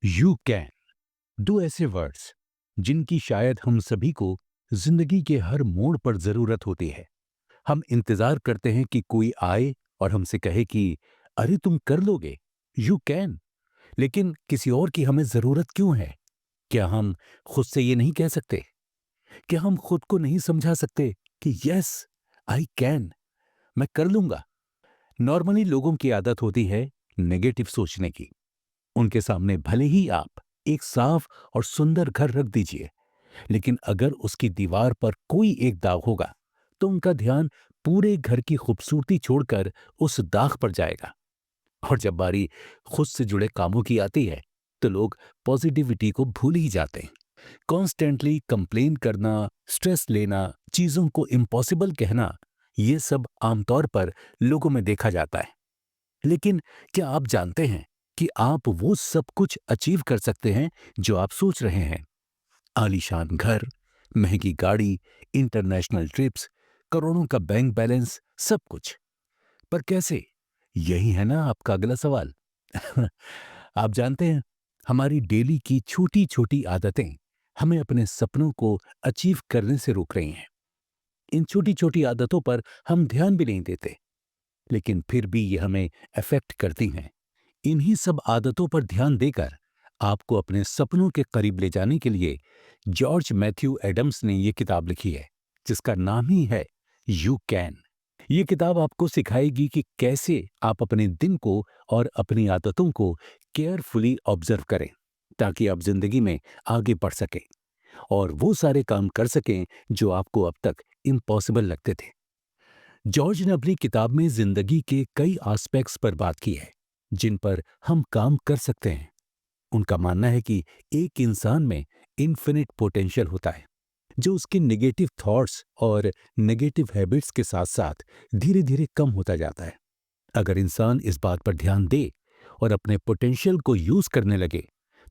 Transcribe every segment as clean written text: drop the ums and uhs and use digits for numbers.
You can. दो ऐसे words जिनकी शायद हम सभी को जिंदगी के हर मोड़ पर जरूरत होती है। हम इंतजार करते हैं कि कोई आए और हमसे कहे कि अरे तुम कर लोगे, यू कैन। लेकिन किसी और की हमें जरूरत क्यों है? क्या हम खुद से ये नहीं कह सकते? क्या हम खुद को नहीं समझा सकते कि यस, आई कैन, मैं कर लूंगा? नॉर्मली लोगों की आदत होती है नेगेटिव सोचने की। उनके सामने भले ही आप एक साफ और सुंदर घर रख दीजिए, लेकिन अगर उसकी दीवार पर कोई एक दाग होगा तो उनका ध्यान पूरे घर की खूबसूरती छोड़कर उस दाग पर जाएगा। और जब बारी खुद से जुड़े कामों की आती है तो लोग पॉजिटिविटी को भूल ही जाते हैं। कॉन्स्टेंटली कंप्लेन करना, स्ट्रेस लेना, चीजों को इम्पॉसिबल कहना, ये सब आमतौर पर लोगों में देखा जाता है। लेकिन क्या आप जानते हैं कि आप वो सब कुछ अचीव कर सकते हैं जो आप सोच रहे हैं? आलीशान घर, महंगी गाड़ी, इंटरनेशनल ट्रिप्स, करोड़ों का बैंक बैलेंस, सब कुछ। पर कैसे? यही है ना आपका अगला सवाल। आप जानते हैं, हमारी डेली की छोटी छोटी आदतें हमें अपने सपनों को अचीव करने से रोक रही हैं। इन छोटी छोटी आदतों पर हम ध्यान भी नहीं देते, लेकिन फिर भी ये हमें अफेक्ट करती हैं। इन्हीं सब आदतों पर ध्यान देकर आपको अपने सपनों के करीब ले जाने के लिए जॉर्ज मैथ्यू एडम्स ने ये किताब लिखी है, जिसका नाम ही है यू कैन। ये किताब आपको सिखाएगी कि कैसे आप अपने दिन को और अपनी आदतों को केयरफुली ऑब्जर्व करें, ताकि आप जिंदगी में आगे बढ़ सकें और वो सारे काम कर सकें जो आपको अब तक इम्पॉसिबल लगते थे। जॉर्ज ने अपनी किताब में जिंदगी के कई एस्पेक्ट्स पर बात की है जिन पर हम काम कर सकते हैं। उनका मानना है कि एक इंसान में इन्फिनिट पोटेंशियल होता है, जो उसके नेगेटिव थॉट्स और नेगेटिव हैबिट्स के साथ साथ धीरे धीरे कम होता जाता है। अगर इंसान इस बात पर ध्यान दे और अपने पोटेंशियल को यूज करने लगे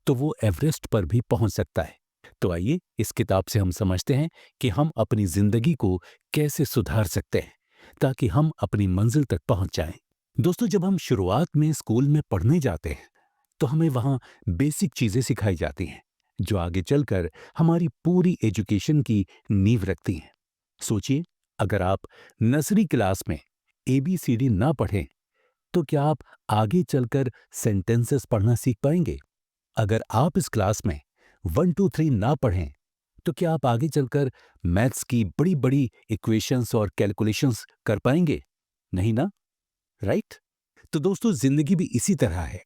तो वो एवरेस्ट पर भी पहुंच सकता है। तो आइए इस किताब से हम समझते हैं कि हम अपनी जिंदगी को कैसे सुधार सकते हैं ताकि हम अपनी मंजिल तक पहुंच जाएं। दोस्तों, जब हम शुरुआत में स्कूल में पढ़ने जाते हैं तो हमें वहाँ बेसिक चीजें सिखाई जाती हैं जो आगे चलकर हमारी पूरी एजुकेशन की नींव रखती हैं। सोचिए, अगर आप नर्सरी क्लास में ABCD ना पढ़ें तो क्या आप आगे चलकर सेंटेंसेस पढ़ना सीख पाएंगे? अगर आप इस क्लास में 1 2 3 ना पढ़ें तो क्या आप आगे चलकर मैथ्स की बड़ी बड़ी इक्वेशंस और कैलकुलेशंस कर पाएंगे? नहीं ना, राइट? तो दोस्तों, जिंदगी भी इसी तरह है।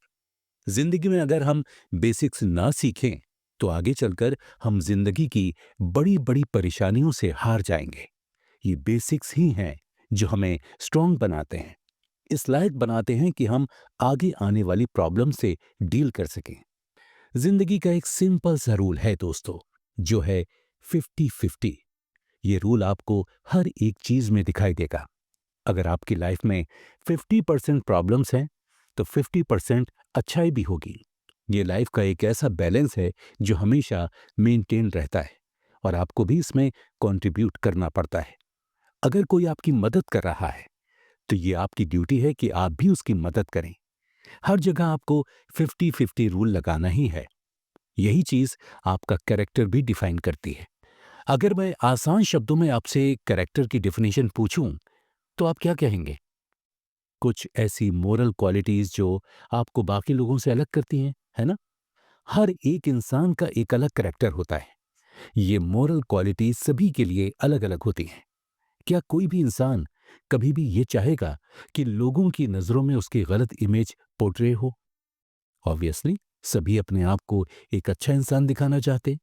जिंदगी में अगर हम बेसिक्स ना सीखें तो आगे चलकर हम जिंदगी की बड़ी बड़ी परेशानियों से हार जाएंगे। ये बेसिक्स ही हैं जो हमें स्ट्रांग बनाते हैं, इस लायक बनाते हैं कि हम आगे आने वाली प्रॉब्लम से डील कर सकें। जिंदगी का एक सिंपल सा रूल है दोस्तों, जो है 50-50। ये रूल आपको हर एक चीज में दिखाई देगा। अगर आपकी लाइफ में 50% प्रॉब्लम्स हैं तो 50% अच्छाई भी होगी। ये लाइफ का एक ऐसा बैलेंस है जो हमेशा मेंटेन रहता है और आपको भी इसमें कंट्रीब्यूट करना पड़ता है। अगर कोई आपकी मदद कर रहा है तो ये आपकी ड्यूटी है कि आप भी उसकी मदद करें। हर जगह आपको 50-50 रूल लगाना ही है। यही चीज आपका कैरेक्टर भी डिफाइन करती है। अगर मैं आसान शब्दों में आपसे कैरेक्टर की डेफिनेशन पूछूं तो आप क्या कहेंगे? कुछ ऐसी मोरल क्वालिटीज जो आपको बाकी लोगों से अलग करती हैं, है ना? हर एक इंसान का एक अलग कैरेक्टर होता है। ये मोरल क्वालिटीज सभी के लिए अलग अलग होती हैं। क्या कोई भी इंसान कभी भी ये चाहेगा कि लोगों की नजरों में उसकी गलत इमेज पोर्ट्रे हो? ऑब्वियसली सभी अपने आप को एक अच्छा इंसान दिखाना चाहते हैं,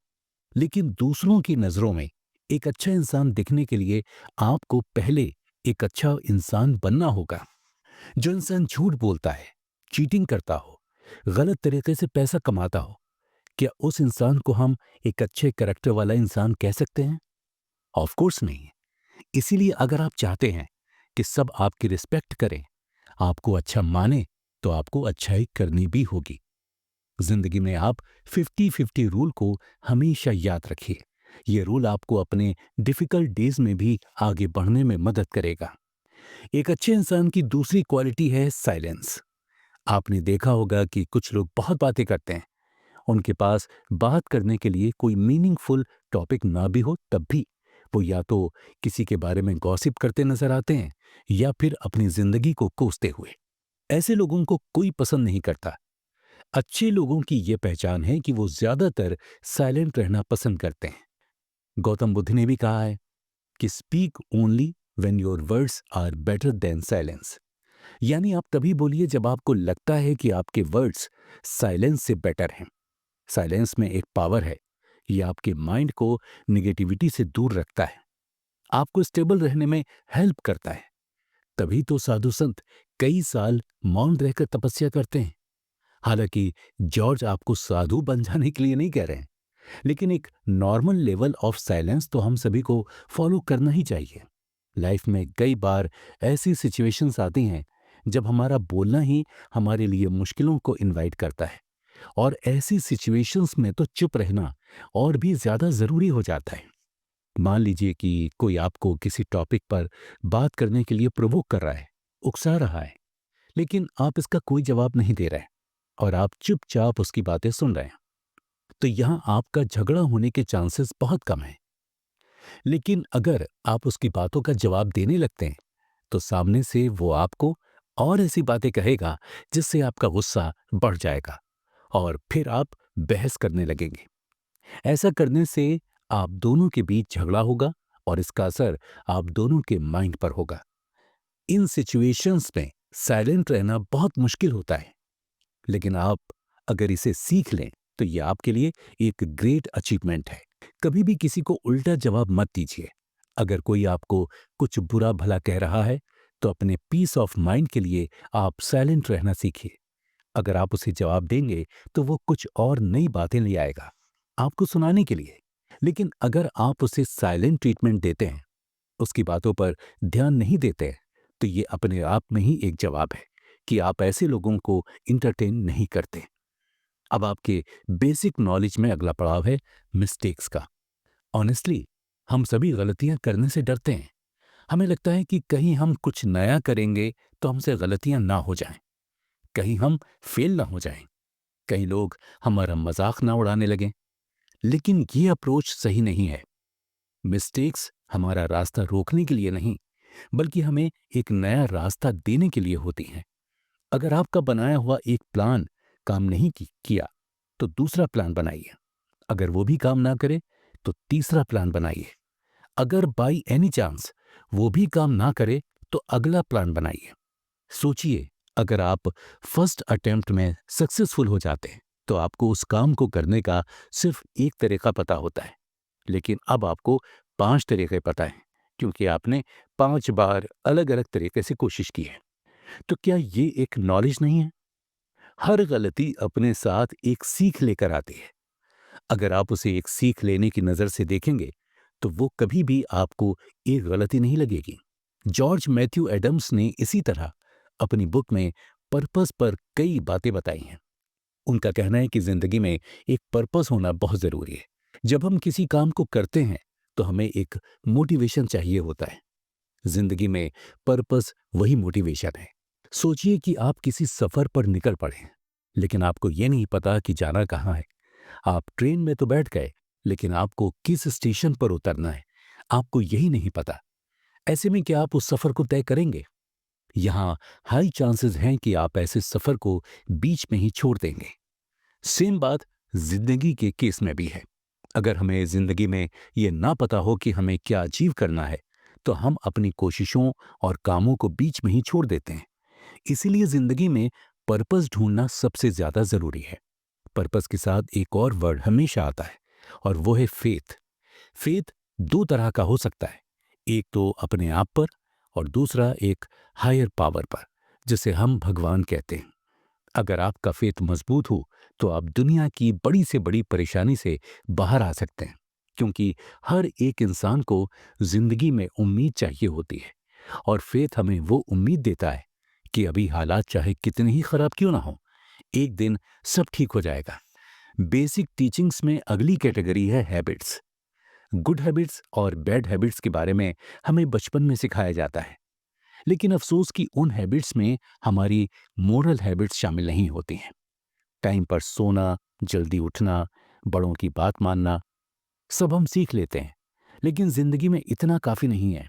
लेकिन दूसरों की नजरों में एक अच्छा इंसान दिखने के लिए आपको पहले एक अच्छा इंसान बनना होगा। जो इंसान झूठ बोलता है, चीटिंग करता हो, गलत तरीके से पैसा कमाता हो, क्या उस इंसान को हम एक अच्छे कैरेक्टर वाला इंसान कह सकते हैं? ऑफ कोर्स नहीं। इसीलिए अगर आप चाहते हैं कि सब आपकी रिस्पेक्ट करें, आपको अच्छा माने, तो आपको अच्छाई करनी भी होगी। जिंदगी में आप 50-50 रूल को हमेशा याद रखिए। ये रूल आपको अपने डिफिकल्ट डेज में भी आगे बढ़ने में मदद करेगा। एक अच्छे इंसान की दूसरी क्वालिटी है साइलेंस। आपने देखा होगा कि कुछ लोग बहुत बातें करते हैं उनके पास बात करने के लिए कोई मीनिंगफुल टॉपिक ना भी हो तब भी वो या तो किसी के बारे में गॉसिप करते नजर आते हैं या फिर अपनी जिंदगी को कोसते हुए। ऐसे लोगों को कोई पसंद नहीं करता। अच्छे लोगों की ये पहचान है कि वो ज्यादातर साइलेंट रहना पसंद करते हैं। गौतम बुद्ध ने भी कहा है कि speak only when your words are better than silence. यानी आप तभी बोलिए जब आपको लगता है कि आपके वर्ड्स साइलेंस से बेटर हैं। साइलेंस में एक पावर है, ये आपके माइंड को निगेटिविटी से दूर रखता है, आपको स्टेबल रहने में हेल्प करता है। तभी तो साधु संत कई साल मौन रहकर तपस्या करते हैं। हालांकि जॉर्ज आपको साधु बन जाने के लिए नहीं कह रहे हैं, लेकिन एक नॉर्मल लेवल ऑफ साइलेंस तो हम सभी को फॉलो करना ही चाहिए। लाइफ में कई बार ऐसी सिचुएशंस आती हैं जब हमारा बोलना ही हमारे लिए मुश्किलों को इनवाइट करता है, और ऐसी सिचुएशंस में तो चुप रहना और भी ज्यादा जरूरी हो जाता है। मान लीजिए कि कोई आपको किसी टॉपिक पर बात करने के लिए प्रोवोक कर रहा है, उकसा रहा है, लेकिन आप इसका कोई जवाब नहीं दे रहे हैं और आप चुपचाप उसकी बातें सुन रहे हैं, तो यहां आपका झगड़ा होने के चांसेस बहुत कम हैं। लेकिन अगर आप उसकी बातों का जवाब देने लगते हैं तो सामने से वो आपको और ऐसी बातें कहेगा जिससे आपका गुस्सा बढ़ जाएगा और फिर आप बहस करने लगेंगे। ऐसा करने से आप दोनों के बीच झगड़ा होगा और इसका असर आप दोनों के माइंड पर होगा। इन सिचुएशंस में साइलेंट रहना बहुत मुश्किल होता है, लेकिन आप अगर इसे सीख लें तो ये आपके लिए एक ग्रेट अचीवमेंट है। कभी भी किसी को उल्टा जवाब मत दीजिए। अगर कोई आपको कुछ बुरा भला कह रहा है तो अपने पीस ऑफ माइंड के लिए आप साइलेंट रहना सीखिए। अगर आप उसे जवाब देंगे तो वो कुछ और नई बातें ले आएगा आपको सुनाने के लिए। लेकिन अगर आप उसे साइलेंट ट्रीटमेंट देते हैं, उसकी बातों पर ध्यान नहीं देते हैं, तो ये अपने आप में ही एक जवाब है कि आप ऐसे लोगों को इंटरटेन नहीं करते। अब आपके बेसिक नॉलेज में अगला पड़ाव है मिस्टेक्स का। ऑनेस्टली हम सभी गलतियां करने से डरते हैं। हमें लगता है कि कहीं हम कुछ नया करेंगे तो हमसे गलतियां ना हो जाएं, कहीं हम फेल ना हो जाएं, कहीं लोग हमारा मजाक ना उड़ाने लगें। लेकिन ये अप्रोच सही नहीं है। मिस्टेक्स हमारा रास्ता रोकने के लिए नहीं, बल्कि हमें एक नया रास्ता देने के लिए होती हैं। अगर आपका बनाया हुआ एक प्लान काम नहीं किया तो दूसरा प्लान बनाइए। अगर वो भी काम ना करे तो तीसरा प्लान बनाइए। अगर बाई एनी चांस वो भी काम ना करे तो अगला प्लान बनाइए। सोचिए, अगर आप फर्स्ट अटेम्प्ट में सक्सेसफुल हो जाते हैं तो आपको उस काम को करने का सिर्फ एक तरीका पता होता है, लेकिन अब आपको 5 तरीके पता हैं, क्योंकि आपने 5 बार अलग अलग तरीके से कोशिश की है। तो क्या ये एक नॉलेज नहीं है? हर गलती अपने साथ एक सीख लेकर आती है। अगर आप उसे एक सीख लेने की नजर से देखेंगे तो वो कभी भी आपको एक गलती नहीं लगेगी। जॉर्ज मैथ्यू एडम्स ने इसी तरह अपनी बुक में पर्पस पर कई बातें बताई हैं। उनका कहना है कि जिंदगी में एक पर्पस होना बहुत जरूरी है। जब हम किसी काम को करते हैं तो हमें एक मोटिवेशन चाहिए होता है। जिंदगी में पर्पस वही मोटिवेशन है। सोचिए कि आप किसी सफर पर निकल पड़े हैं, लेकिन आपको यह नहीं पता कि जाना कहाँ है। आप ट्रेन में तो बैठ गए, लेकिन आपको किस स्टेशन पर उतरना है आपको यही नहीं पता। ऐसे में क्या आप उस सफर को तय करेंगे? यहाँ हाई चांसेस हैं कि आप ऐसे सफर को बीच में ही छोड़ देंगे। सेम बात जिंदगी के केस में भी है। अगर हमें जिंदगी में ये ना पता हो कि हमें क्या अचीव करना है तो हम अपनी कोशिशों और कामों को बीच में ही छोड़ देते हैं। इसीलिए जिंदगी में पर्पस ढूंढना सबसे ज्यादा जरूरी है। पर्पस के साथ एक और वर्ड हमेशा आता है और वो है फेथ। फेथ दो तरह का हो सकता है, एक तो अपने आप पर और दूसरा एक हायर पावर पर, जिसे हम भगवान कहते हैं। अगर आपका फेथ मजबूत हो तो आप दुनिया की बड़ी से बड़ी परेशानी से बाहर आ सकते हैं, क्योंकि हर एक इंसान को जिंदगी में उम्मीद चाहिए होती है और फेथ हमें वो उम्मीद देता है कि अभी हालात चाहे कितने ही खराब क्यों ना हो, एक दिन सब ठीक हो जाएगा। बेसिक टीचिंग्स में अगली कैटेगरी है हैबिट्स। गुड हैबिट्स और बैड हैबिट्स के बारे में हमें बचपन में सिखाया जाता है, लेकिन अफसोस कि उन हैबिट्स में हमारी मोरल हैबिट्स शामिल नहीं होती हैं। टाइम पर सोना, जल्दी उठना, बड़ों की बात मानना, सब हम सीख लेते हैं, लेकिन जिंदगी में इतना काफी नहीं है।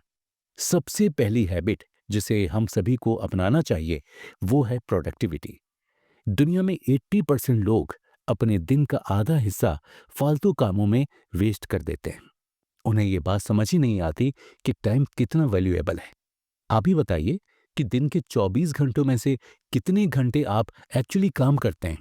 सबसे पहली हैबिट जिसे हम सभी को अपनाना चाहिए वो है प्रोडक्टिविटी। दुनिया में 80% लोग अपने दिन का आधा हिस्सा फालतू कामों में वेस्ट कर देते हैं। उन्हें ये बात समझ ही नहीं आती कि टाइम कितना वैल्यूएबल है। आप ही बताइए कि दिन के 24 घंटों में से कितने घंटे आप एक्चुअली काम करते हैं?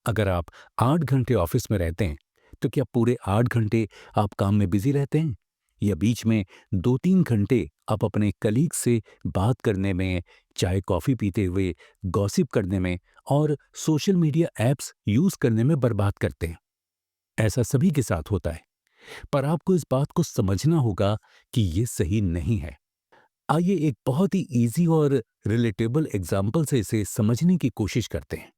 अगर आप 8 घंटे ऑफिस में रहते हैं, तो क्या पूरे 8 घंटे आप काम में बिजी रहते हैं? या बीच में 2-3 घंटे आप अपने कलीग से बात करने में, चाय कॉफी पीते हुए गॉसिप करने में और सोशल मीडिया ऐप्स यूज करने में बर्बाद करते हैं? ऐसा सभी के साथ होता है, पर आपको इस बात को समझना होगा कि ये सही नहीं है। आइए एक बहुत ही इजी और रिलेटेबल एग्जाम्पल से इसे समझने की कोशिश करते हैं।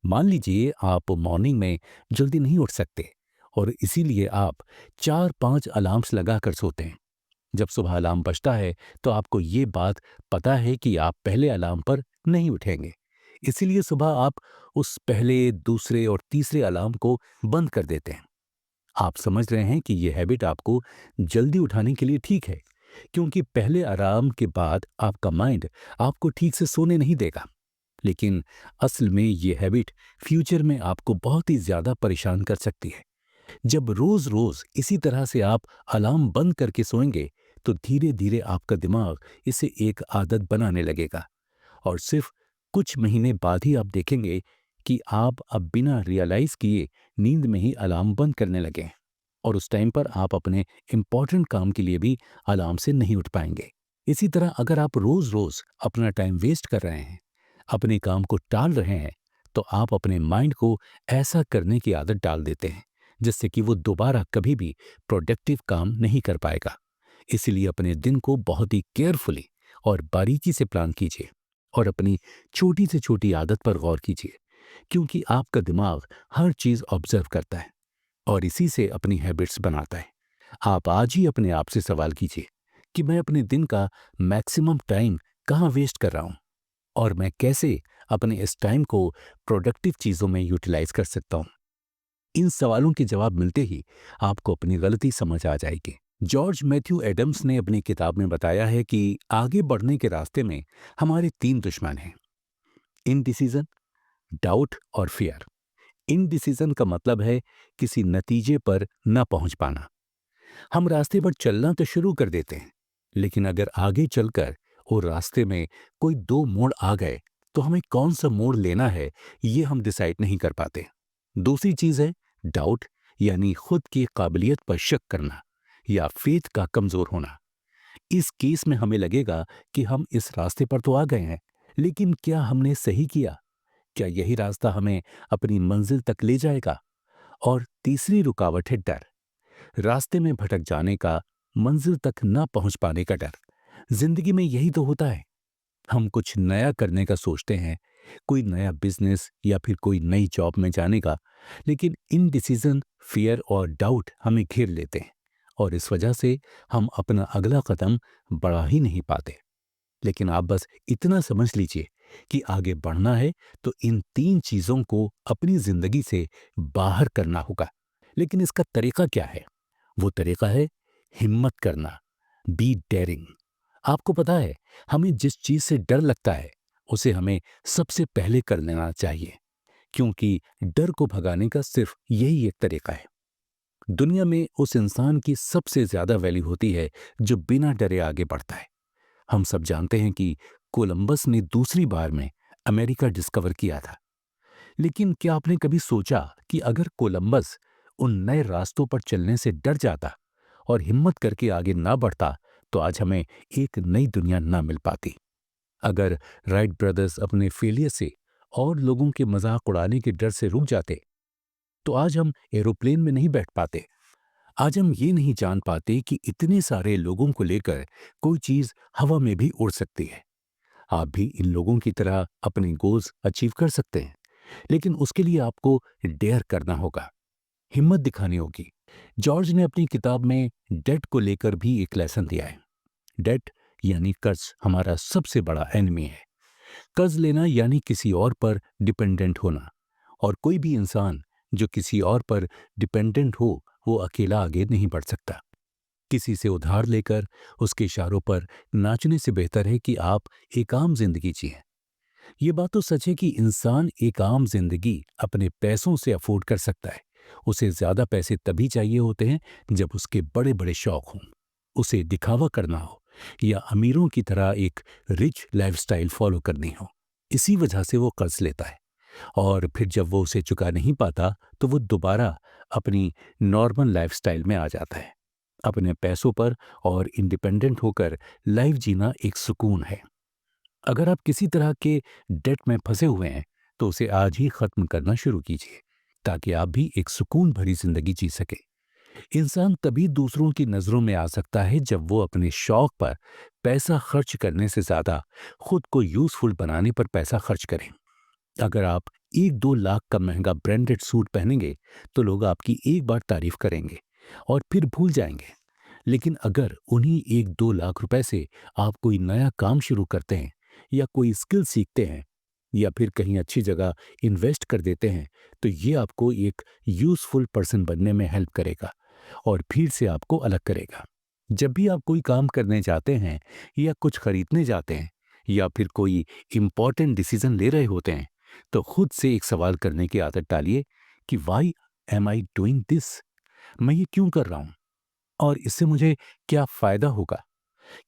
मान लीजिए आप मॉर्निंग में जल्दी नहीं उठ सकते और इसीलिए आप 4-5 अलार्म्स लगाकर सोते हैं। जब सुबह अलार्म बजता है तो आपको ये बात पता है कि आप पहले अलार्म पर नहीं उठेंगे। इसीलिए सुबह आप उस पहले, दूसरे और तीसरे अलार्म को बंद कर देते हैं। आप समझ रहे हैं कि यह हैबिट आपको जल्दी उठाने के लिए ठीक है, क्योंकि पहले अलार्म के बाद आपका माइंड आपको ठीक से सोने नहीं देगा। लेकिन असल में ये हैबिट फ्यूचर में आपको बहुत ही ज्यादा परेशान कर सकती है। जब रोज रोज इसी तरह से आप अलार्म बंद करके सोएंगे, तो धीरे धीरे आपका दिमाग इसे एक आदत बनाने लगेगा और सिर्फ कुछ महीने बाद ही आप देखेंगे कि आप अब बिना रियलाइज किए नींद में ही अलार्म बंद करने लगे हैं। और उस टाइम पर आप अपने इंपॉर्टेंट काम के लिए भी अलार्म से नहीं उठ पाएंगे। इसी तरह अगर आप रोज रोज अपना टाइम वेस्ट कर रहे हैं, अपने काम को टाल रहे हैं, तो आप अपने माइंड को ऐसा करने की आदत डाल देते हैं जिससे कि वो दोबारा कभी भी प्रोडक्टिव काम नहीं कर पाएगा। इसलिए अपने दिन को बहुत ही केयरफुली और बारीकी से प्लान कीजिए और अपनी छोटी से छोटी आदत पर गौर कीजिए, क्योंकि आपका दिमाग हर चीज ऑब्जर्व करता है और इसी से अपनी हैबिट्स बनाता है। आप आज ही अपने आप से सवाल कीजिए कि मैं अपने दिन का मैक्सिमम टाइम कहाँ वेस्ट कर रहा हूँ और मैं कैसे अपने इस टाइम को प्रोडक्टिव चीजों में यूटिलाइज कर सकता हूँ। इन सवालों के जवाब मिलते ही आपको अपनी गलती समझ आ जाएगी। जॉर्ज मैथ्यू एडम्स ने अपनी किताब में बताया है कि आगे बढ़ने के रास्ते में हमारे 3 दुश्मन हैं: इनडिसीजन, डाउट और फियर। इनडिसीजन का मतलब है किसी नतीजे पर न पहुंच पाना। हम रास्ते पर चलना तो शुरू कर देते हैं, लेकिन अगर आगे चलकर और रास्ते में कोई 2 मोड़ आ गए, तो हमें कौन सा मोड़ लेना है ये हम डिसाइड नहीं कर पाते। दूसरी चीज है डाउट, यानी खुद की काबिलियत पर शक करना या फेथ का कमजोर होना। इस केस में हमें लगेगा कि हम इस रास्ते पर तो आ गए हैं, लेकिन क्या हमने सही किया? क्या यही रास्ता हमें अपनी मंजिल तक ले जाएगा? और तीसरी रुकावट है डर। रास्ते में भटक जाने का, मंजिल तक ना पहुंच पाने का डर। जिंदगी में यही तो होता है। हम कुछ नया करने का सोचते हैं, कोई नया बिजनेस या फिर कोई नई जॉब में जाने का, लेकिन इनडिसीजन, फियर और डाउट हमें घेर लेते हैं और इस वजह से हम अपना अगला कदम बढ़ा ही नहीं पाते। लेकिन आप बस इतना समझ लीजिए कि आगे बढ़ना है तो इन 3 चीजों को अपनी जिंदगी से बाहर करना होगा। लेकिन इसका तरीका क्या है? वो तरीका है हिम्मत करना, बी डेयरिंग। आपको पता है, हमें जिस चीज से डर लगता है उसे हमें सबसे पहले कर लेना चाहिए, क्योंकि डर को भगाने का सिर्फ यही एक तरीका है। दुनिया में उस इंसान की सबसे ज्यादा वैल्यू होती है जो बिना डरे आगे बढ़ता है। हम सब जानते हैं कि कोलंबस ने दूसरी बार में अमेरिका डिस्कवर किया था, लेकिन क्या आपने कभी सोचा कि अगर कोलंबस उन नए रास्तों पर चलने से डर जाता और हिम्मत करके आगे ना बढ़ता, तो आज हमें एक नई दुनिया ना मिल पाती। अगर राइट ब्रदर्स अपने फेलियर से और लोगों के मजाक उड़ाने के डर से रुक जाते, तो आज हम एरोप्लेन में नहीं बैठ पाते। आज हम ये नहीं जान पाते कि इतने सारे लोगों को लेकर कोई चीज हवा में भी उड़ सकती है। आप भी इन लोगों की तरह अपने गोल्स अचीव कर सकते हैं, लेकिन उसके लिए आपको डेयर करना होगा, हिम्मत दिखानी होगी। जॉर्ज ने अपनी किताब में डेट को लेकर भी एक लेसन दिया है। डेट यानी कर्ज हमारा सबसे बड़ा एनिमी है। कर्ज लेना यानी किसी और पर डिपेंडेंट होना, और कोई भी इंसान जो किसी और पर डिपेंडेंट हो, वो अकेला आगे नहीं बढ़ सकता। किसी से उधार लेकर उसके इशारों पर नाचने से बेहतर है कि आप एक आम जिंदगी जिएं। ये बात तो सच है कि इंसान एक आम जिंदगी अपने पैसों से अफोर्ड कर सकता है। उसे ज्यादा पैसे तभी चाहिए होते हैं जब उसके बड़े बड़े शौक हों, उसे दिखावा करना हो या अमीरों की तरह एक रिच लाइफस्टाइल फॉलो करनी हो। इसी वजह से वो कर्ज लेता है और फिर जब वो उसे चुका नहीं पाता तो वो दोबारा अपनी नॉर्मल लाइफस्टाइल में आ जाता है। अपने पैसों पर और इंडिपेंडेंट होकर लाइफ जीना एक सुकून है। अगर आप किसी तरह के डेट में फंसे हुए हैं तो उसे आज ही खत्म करना शुरू कीजिए, ताकि आप भी एक सुकून भरी जिंदगी जी सके। इंसान तभी दूसरों की नजरों में आ सकता है जब वो अपने शौक पर पैसा खर्च करने से ज्यादा खुद को यूजफुल बनाने पर पैसा खर्च करें। अगर आप 1-2 लाख का महंगा ब्रांडेड सूट पहनेंगे तो लोग आपकी एक बार तारीफ करेंगे और फिर भूल जाएंगे। लेकिन अगर उन्हीं 1-2 लाख रुपए से आप कोई नया काम शुरू करते हैं या कोई स्किल सीखते हैं या फिर कहीं अच्छी जगह इन्वेस्ट कर देते हैं, तो ये आपको एक यूजफुल पर्सन बनने में हेल्प करेगा और भीड़ से आपको अलग करेगा। जब भी आप कोई काम करने जाते हैं या कुछ खरीदने जाते हैं या फिर कोई इंपॉर्टेंट डिसीजन ले रहे होते हैं, तो खुद से एक सवाल करने की आदत डालिए कि why am I doing this? मैं ये क्यों कर रहा हूं और इससे मुझे क्या फायदा होगा?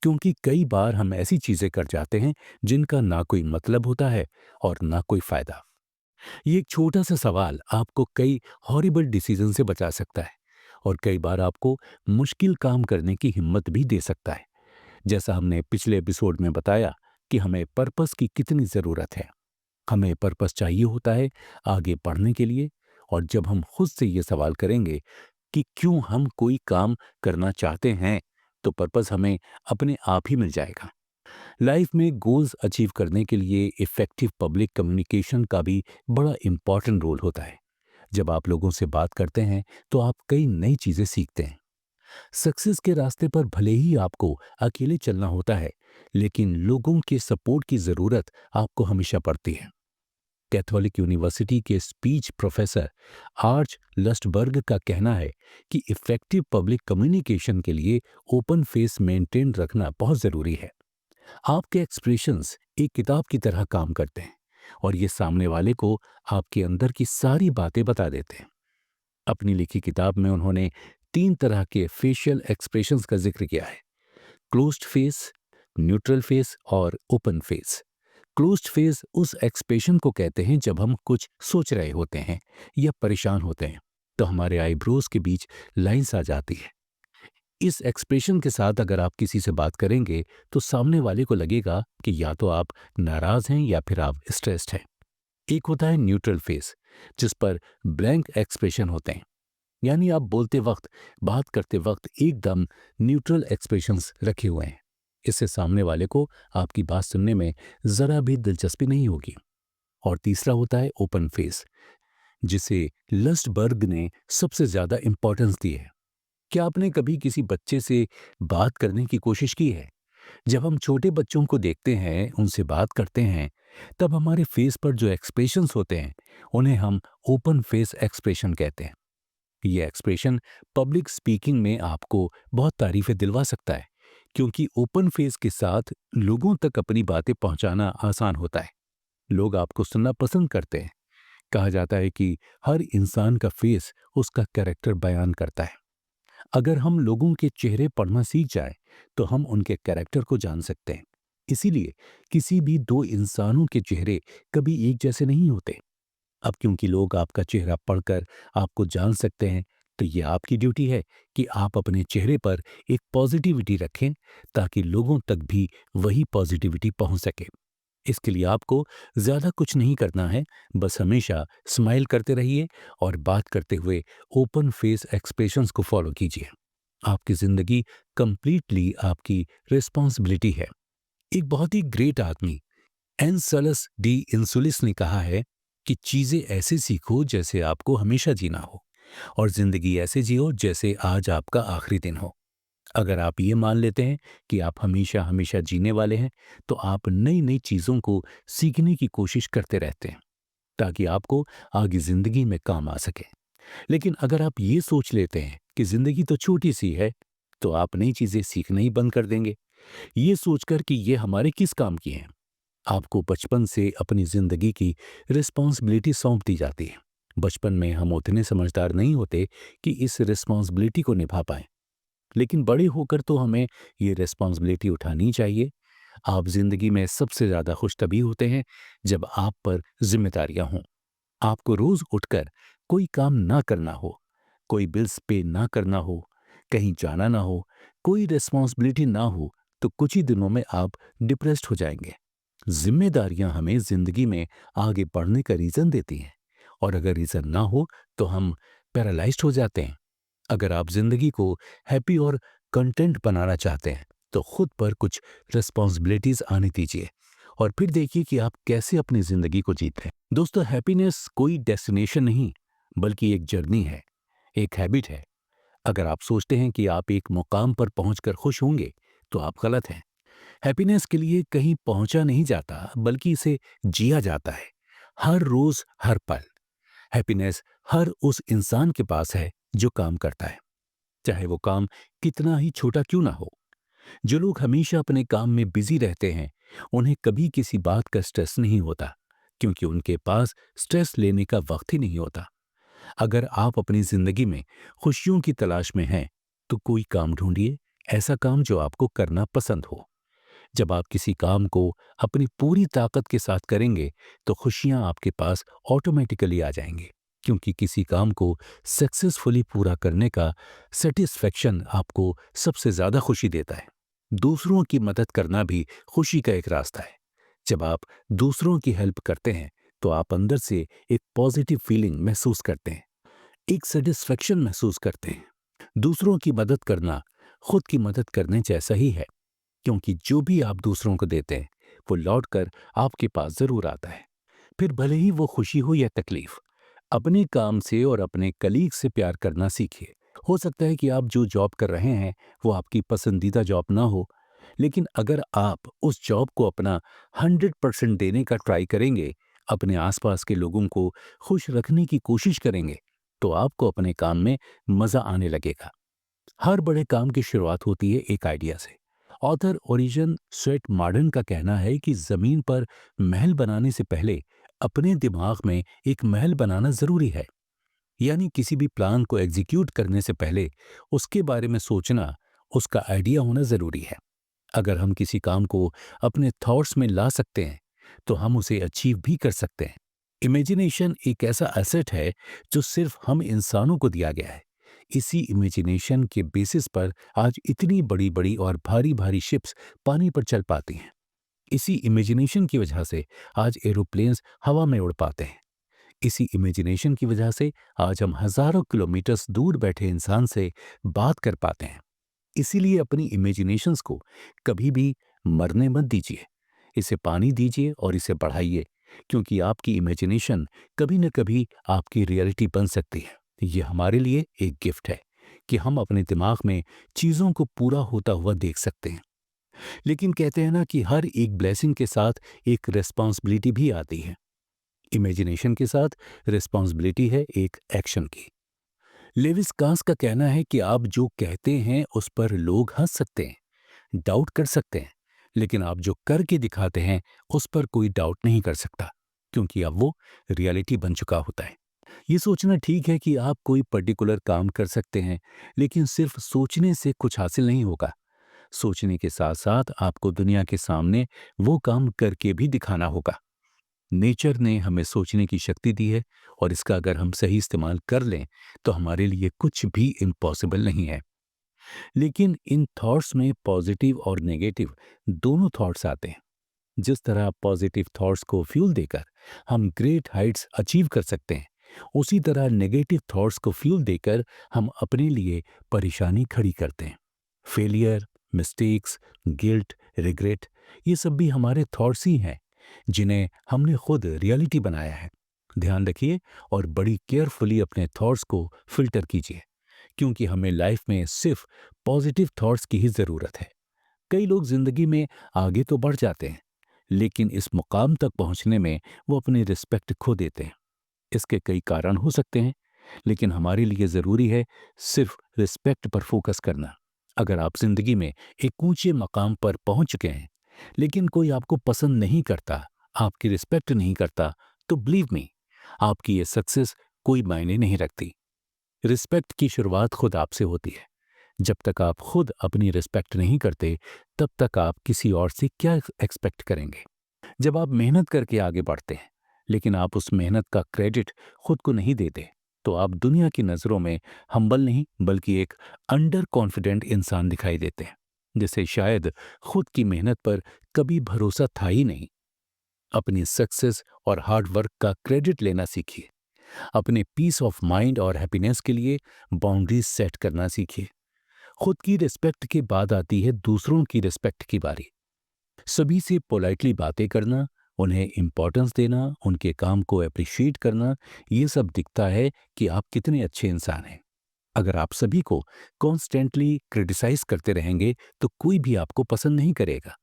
क्योंकि कई बार हम ऐसी चीजें कर जाते हैं जिनका ना कोई मतलब होता है और ना कोई फायदा। ये एक छोटा सा सवाल आपको कई हॉरिबल डिसीजन से बचा सकता है और कई बार आपको मुश्किल काम करने की हिम्मत भी दे सकता है। जैसा हमने पिछले एपिसोड में बताया कि हमें पर्पस की कितनी जरूरत है। हमें पर्पस चाहिए होता है आगे बढ़ने के लिए, और जब हम खुद से ये सवाल करेंगे कि क्यों हम कोई काम करना चाहते हैं, तो पर्पस हमें अपने आप ही मिल जाएगा। लाइफ में गोल्स अचीव करने के लिए इफेक्टिव पब्लिक कम्युनिकेशन का भी बड़ा इंपॉर्टेंट रोल होता है। जब आप लोगों से बात करते हैं तो आप कई नई चीजें सीखते हैं। सक्सेस के रास्ते पर भले ही आपको अकेले चलना होता है, लेकिन लोगों के सपोर्ट की जरूरत आपको हमेशा पड़ती है। कैथोलिक यूनिवर्सिटी के स्पीच प्रोफेसर आर्च लस्टबर्ग का कहना है कि इफेक्टिव पब्लिक कम्युनिकेशन के लिए ओपन फेस मेंटेन रखना बहुत जरूरी है। आपके एक्सप्रेशंस एक किताब की तरह काम करते हैं और ये सामने वाले को आपके अंदर की सारी बातें बता देते हैं। अपनी लिखी किताब में उन्होंने 3 तरह के फेशियल एक्सप्रेशंस का जिक्र किया है: क्लोज्ड फेस, न्यूट्रल फेस और ओपन फेस। क्लोज्ड फेस उस एक्सप्रेशन को कहते हैं जब हम कुछ सोच रहे होते हैं या परेशान होते हैं, तो हमारे आईब्रोज के बीच लाइंस आ जाती है। इस एक्सप्रेशन के साथ अगर आप किसी से बात करेंगे तो सामने वाले को लगेगा कि या तो आप नाराज हैं या फिर आप स्ट्रेस्ड हैं। एक होता है न्यूट्रल फेस, जिस पर ब्लैंक एक्सप्रेशन होते हैं, यानी आप बोलते वक्त, बात करते वक्त एकदम न्यूट्रल एक्सप्रेशंस रखे हुए हैं। इससे सामने वाले को आपकी बात सुनने में जरा भी दिलचस्पी नहीं होगी। और तीसरा होता है ओपन फेस, जिसे लस्टबर्ग ने सबसे ज्यादा इंपॉर्टेंस दी है। क्या आपने कभी किसी बच्चे से बात करने की कोशिश की है? जब हम छोटे बच्चों को देखते हैं, उनसे बात करते हैं, तब हमारे फेस पर जो एक्सप्रेशंस होते हैं, उन्हें हम ओपन फेस एक्सप्रेशन कहते हैं। ये एक्सप्रेशन पब्लिक स्पीकिंग में आपको बहुत तारीफें दिलवा सकता है, क्योंकि ओपन फेस के साथ लोगों तक अपनी बातें पहुंचाना आसान होता है। लोग आपको सुनना पसंद करते हैं। कहा जाता है कि हर इंसान का फेस उसका कैरेक्टर बयान करता है। अगर हम लोगों के चेहरे पढ़ना सीख जाएं, तो हम उनके कैरेक्टर को जान सकते हैं। इसीलिए किसी भी दो इंसानों के चेहरे कभी एक जैसे नहीं होते। अब क्योंकि लोग आपका चेहरा पढ़कर आपको जान सकते हैं, तो ये आपकी ड्यूटी है कि आप अपने चेहरे पर एक पॉजिटिविटी रखें, ताकि लोगों तक भी वही पॉजिटिविटी पहुंच सके। इसके लिए आपको ज्यादा कुछ नहीं करना है, बस हमेशा स्माइल करते रहिए और बात करते हुए ओपन फेस एक्सप्रेशंस को फॉलो कीजिए। आपकी जिंदगी कंप्लीटली आपकी रिस्पॉन्सिबिलिटी है। एक बहुत ही ग्रेट आदमी एनसलस डी इंसुलिस ने कहा है कि चीजें ऐसे सीखो जैसे आपको हमेशा जीना हो, और जिंदगी ऐसे जियो जैसे आज आपका आखिरी दिन हो। अगर आप ये मान लेते हैं कि आप हमेशा हमेशा जीने वाले हैं, तो आप नई नई चीजों को सीखने की कोशिश करते रहते हैं। ताकि आपको आगे जिंदगी में काम आ सके। लेकिन अगर आप ये सोच लेते हैं कि जिंदगी तो छोटी सी है, तो आप नई चीजें सीखना ही बंद कर देंगे, ये सोचकर कि ये हमारे किस काम की हैं। आपको बचपन से अपनी जिंदगी की रिस्पॉन्सिबिलिटी सौंप दी जाती है। बचपन में हम उतने समझदार नहीं होते कि इस रिस्पॉन्सिबिलिटी को निभा पाएं, लेकिन बड़े होकर तो हमें ये रिस्पॉन्सिबिलिटी उठानी चाहिए। आप जिंदगी में सबसे ज्यादा खुश तभी होते हैं जब आप पर जिम्मेदारियां हों। आपको रोज उठकर कोई काम ना करना हो, कोई बिल्स पे ना करना हो, कहीं जाना ना हो, कोई रिस्पॉन्सिबिलिटी ना हो, तो कुछ ही दिनों में आप डिप्रेस्ड हो जाएंगे। जिम्मेदारियां हमें जिंदगी में आगे बढ़ने का रीजन देती हैं, और अगर रीजन ना हो तो हम पैरालाइज्ड हो जाते हैं। अगर आप जिंदगी को हैप्पी और कंटेंट बनाना चाहते हैं, तो खुद पर कुछ रिस्पॉन्सिबिलिटीज आने दीजिए और फिर देखिए कि आप कैसे अपनी जिंदगी को जीते हैं। दोस्तों, हैप्पीनेस कोई डेस्टिनेशन नहीं, बल्कि एक जर्नी है, एक हैबिट है। अगर आप सोचते हैं कि आप एक मुकाम पर पहुंचकर खुश होंगे, तो आप गलत हैं। हैप्पीनेस के लिए कहीं पहुंचा नहीं जाता, बल्कि इसे जिया जाता है, हर रोज हर पल। हैप्पीनेस हर उस इंसान के पास है जो काम करता है, चाहे वो काम कितना ही छोटा क्यों ना हो। जो लोग हमेशा अपने काम में बिजी रहते हैं, उन्हें कभी किसी बात का स्ट्रेस नहीं होता, क्योंकि उनके पास स्ट्रेस लेने का वक्त ही नहीं होता। अगर आप अपनी जिंदगी में खुशियों की तलाश में हैं, तो कोई काम ढूंढिए, ऐसा काम जो आपको करना पसंद हो। जब आप किसी काम को अपनी पूरी ताकत के साथ करेंगे, तो खुशियां आपके पास ऑटोमेटिकली आ जाएंगी, क्योंकि किसी काम को सक्सेसफुली पूरा करने का सेटिस्फेक्शन आपको सबसे ज्यादा खुशी देता है। दूसरों की मदद करना भी खुशी का एक रास्ता है। जब आप दूसरों की हेल्प करते हैं, तो आप अंदर से एक पॉजिटिव फीलिंग महसूस करते हैं, एक सेटिस्फेक्शन महसूस करते हैं। दूसरों की मदद करना खुद की मदद करने जैसा ही है, क्योंकि जो भी आप दूसरों को देते हैं, वो लौटकर आपके पास जरूर आता है। फिर भले ही वो खुशी हो या तकलीफ, अपने काम से और अपने कलीग से प्यार करना सीखिए। हो सकता है कि आप जो जॉब कर रहे हैं वो आपकी पसंदीदा जॉब ना हो, लेकिन अगर आप उस जॉब को अपना 100% देने का ट्राई करेंगे, अपने आसपास के लोगों को खुश रखने की कोशिश करेंगे, तो आपको अपने काम में मजा आने लगेगा। हर बड़े काम की शुरुआत होती है एक आइडिया से। ऑथर ओरिजन स्वेट मॉडर्न का कहना है कि जमीन पर महल बनाने से पहले अपने दिमाग में एक महल बनाना जरूरी है। यानी किसी भी प्लान को एग्जीक्यूट करने से पहले उसके बारे में सोचना, उसका आइडिया होना जरूरी है। अगर हम किसी काम को अपने थॉट्स में ला सकते हैं, तो हम उसे अचीव भी कर सकते हैं। इमेजिनेशन एक ऐसा एसेट है जो सिर्फ हम इंसानों को दिया गया है। इसी इमेजिनेशन के बेसिस पर आज इतनी बड़ी बड़ी और भारी भारी शिप्स पानी पर चल पाती हैं। इसी इमेजिनेशन की वजह से आज एरोप्लेन्स हवा में उड़ पाते हैं। इसी इमेजिनेशन की वजह से आज हम हजारों किलोमीटर्स दूर बैठे इंसान से बात कर पाते हैं। इसीलिए अपनी इमेजिनेशंस को कभी भी मरने मत दीजिए, इसे पानी दीजिए और इसे बढ़ाइए, क्योंकि आपकी इमेजिनेशन कभी न कभी आपकी रियलिटी बन सकती है। ये हमारे लिए एक गिफ्ट है कि हम अपने दिमाग में चीजों को पूरा होता हुआ देख सकते हैं। लेकिन कहते हैं ना कि हर एक ब्लेसिंग के साथ एक रिस्पॉन्सिबिलिटी भी आती है। इमेजिनेशन के साथ रिस्पॉन्सिबिलिटी है एक एक्शन की। लेविस कांस का कहना है कि आप जो कहते हैं उस पर लोग हंस सकते हैं, डाउट कर सकते हैं, लेकिन आप जो करके दिखाते हैं उस पर कोई डाउट नहीं कर सकता, क्योंकि अब वो रियलिटी बन चुका होता है। ये सोचना ठीक है कि आप कोई पर्टिकुलर काम कर सकते हैं, लेकिन सिर्फ सोचने से कुछ हासिल नहीं होगा। सोचने के साथ साथ आपको दुनिया के सामने वो काम करके भी दिखाना होगा। नेचर ने हमें सोचने की शक्ति दी है, और इसका अगर हम सही इस्तेमाल कर लें, तो हमारे लिए कुछ भी इम्पॉसिबल नहीं है। लेकिन इन थॉट्स में पॉजिटिव और नेगेटिव दोनों थॉट्स आते हैं। जिस तरह पॉजिटिव थॉट्स को फ्यूल देकर हम ग्रेट हाइट्स अचीव कर सकते हैं, उसी तरह नेगेटिव थॉट्स को फ्यूल देकर हम अपने लिए परेशानी खड़ी करते हैं। फेलियर, मिस्टेक्स, गिल्ट, रिग्रेट, ये सब भी हमारे थॉट्स ही हैं, जिन्हें हमने खुद रियलिटी बनाया है। ध्यान रखिए और बड़ी केयरफुली अपने थॉट्स को फिल्टर कीजिए, क्योंकि हमें लाइफ में सिर्फ पॉजिटिव थॉट्स की ही जरूरत है। कई लोग जिंदगी में आगे तो बढ़ जाते हैं, लेकिन इस मुकाम तक पहुंचने में वो अपनी रिस्पेक्ट खो देते हैं। इसके कई कारण हो सकते हैं, लेकिन हमारे लिए ज़रूरी है सिर्फ रिस्पेक्ट पर फोकस करना। अगर आप जिंदगी में एक ऊंचे मकाम पर पहुंच चुके हैं, लेकिन कोई आपको पसंद नहीं करता, आपकी रिस्पेक्ट नहीं करता, तो बिलीव मी, आपकी ये सक्सेस कोई मायने नहीं रखती। रिस्पेक्ट की शुरुआत खुद आपसे होती है। जब तक आप खुद अपनी रिस्पेक्ट नहीं करते, तब तक आप किसी और से क्या एक्सपेक्ट करेंगे। जब आप मेहनत करके आगे बढ़ते हैं, लेकिन आप उस मेहनत का क्रेडिट खुद को नहीं देते, तो आप दुनिया की नज़रों में हम्बल नहीं बल्कि एक अंडर कॉन्फिडेंट इंसान दिखाई देते हैं, जिसे शायद खुद की मेहनत पर कभी भरोसा था ही नहीं। अपनी सक्सेस और हार्ड वर्क का क्रेडिट लेना सीखिए। अपने पीस ऑफ माइंड और हैप्पीनेस के लिए बाउंड्रीज सेट करना सीखिए। खुद की रिस्पेक्ट के बाद आती है दूसरों की रिस्पेक्ट की बारी। सभी से पोलाइटली बातें करना, उन्हें इम्पोर्टेंस देना, उनके काम को अप्रिशिएट करना, ये सब दिखता है कि आप कितने अच्छे इंसान हैं। अगर आप सभी को कॉन्स्टेंटली क्रिटिसाइज करते रहेंगे, तो कोई भी आपको पसंद नहीं करेगा।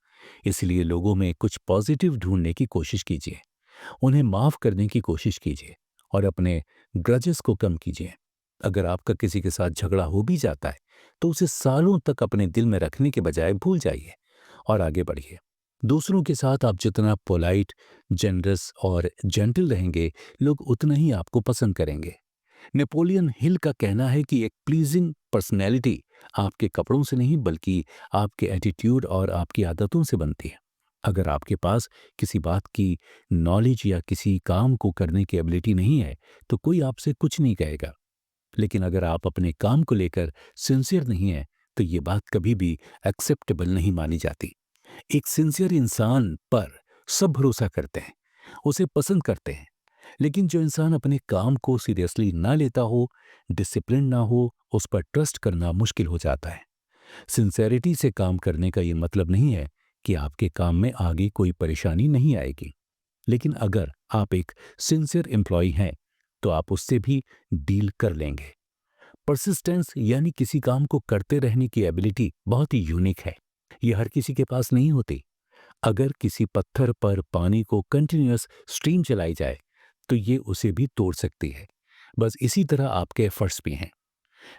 इसलिए लोगों में कुछ पॉजिटिव ढूंढने की कोशिश कीजिए, उन्हें माफ करने की कोशिश कीजिए और अपने ग्रजेस को कम कीजिए। अगर आपका किसी के साथ झगड़ा हो भी जाता है, तो उसे सालों तक अपने दिल में रखने के बजाय भूल जाइए और आगे बढ़िए। दूसरों के साथ आप जितना पोलाइट, जनरस और जेंटल रहेंगे, लोग उतना ही आपको पसंद करेंगे। नेपोलियन हिल का कहना है कि एक प्लीजिंग पर्सनैलिटी आपके कपड़ों से नहीं बल्कि आपके एटीट्यूड और आपकी आदतों से बनती है। अगर आपके पास किसी बात की नॉलेज या किसी काम को करने की एबिलिटी नहीं है, तो कोई आपसे कुछ नहीं कहेगा। लेकिन अगर आप अपने काम को लेकर सिंसियर नहीं हैं, तो ये बात कभी भी एक्सेप्टेबल नहीं मानी जाती। एक सिंसियर इंसान पर सब भरोसा करते हैं, उसे पसंद करते हैं। लेकिन जो इंसान अपने काम को सीरियसली ना लेता हो, डिसिप्लिन ना हो, उस पर ट्रस्ट करना मुश्किल हो जाता है। सिंसेरिटी से काम करने का ये मतलब नहीं है कि आपके काम में आगे कोई परेशानी नहीं आएगी। लेकिन अगर आप एक सिंसियर एम्प्लॉय हैं, तो आप उससे भी डील कर लेंगे। परसिस्टेंस यानी किसी काम को करते रहने की एबिलिटी बहुत ही यूनिक है। ये हर किसी के पास नहीं होती। अगर किसी पत्थर पर पानी को कंटिन्यूअस स्ट्रीम चलाई जाए, तो ये उसे भी तोड़ सकती है। बस इसी तरह आपके एफर्ट्स भी हैं।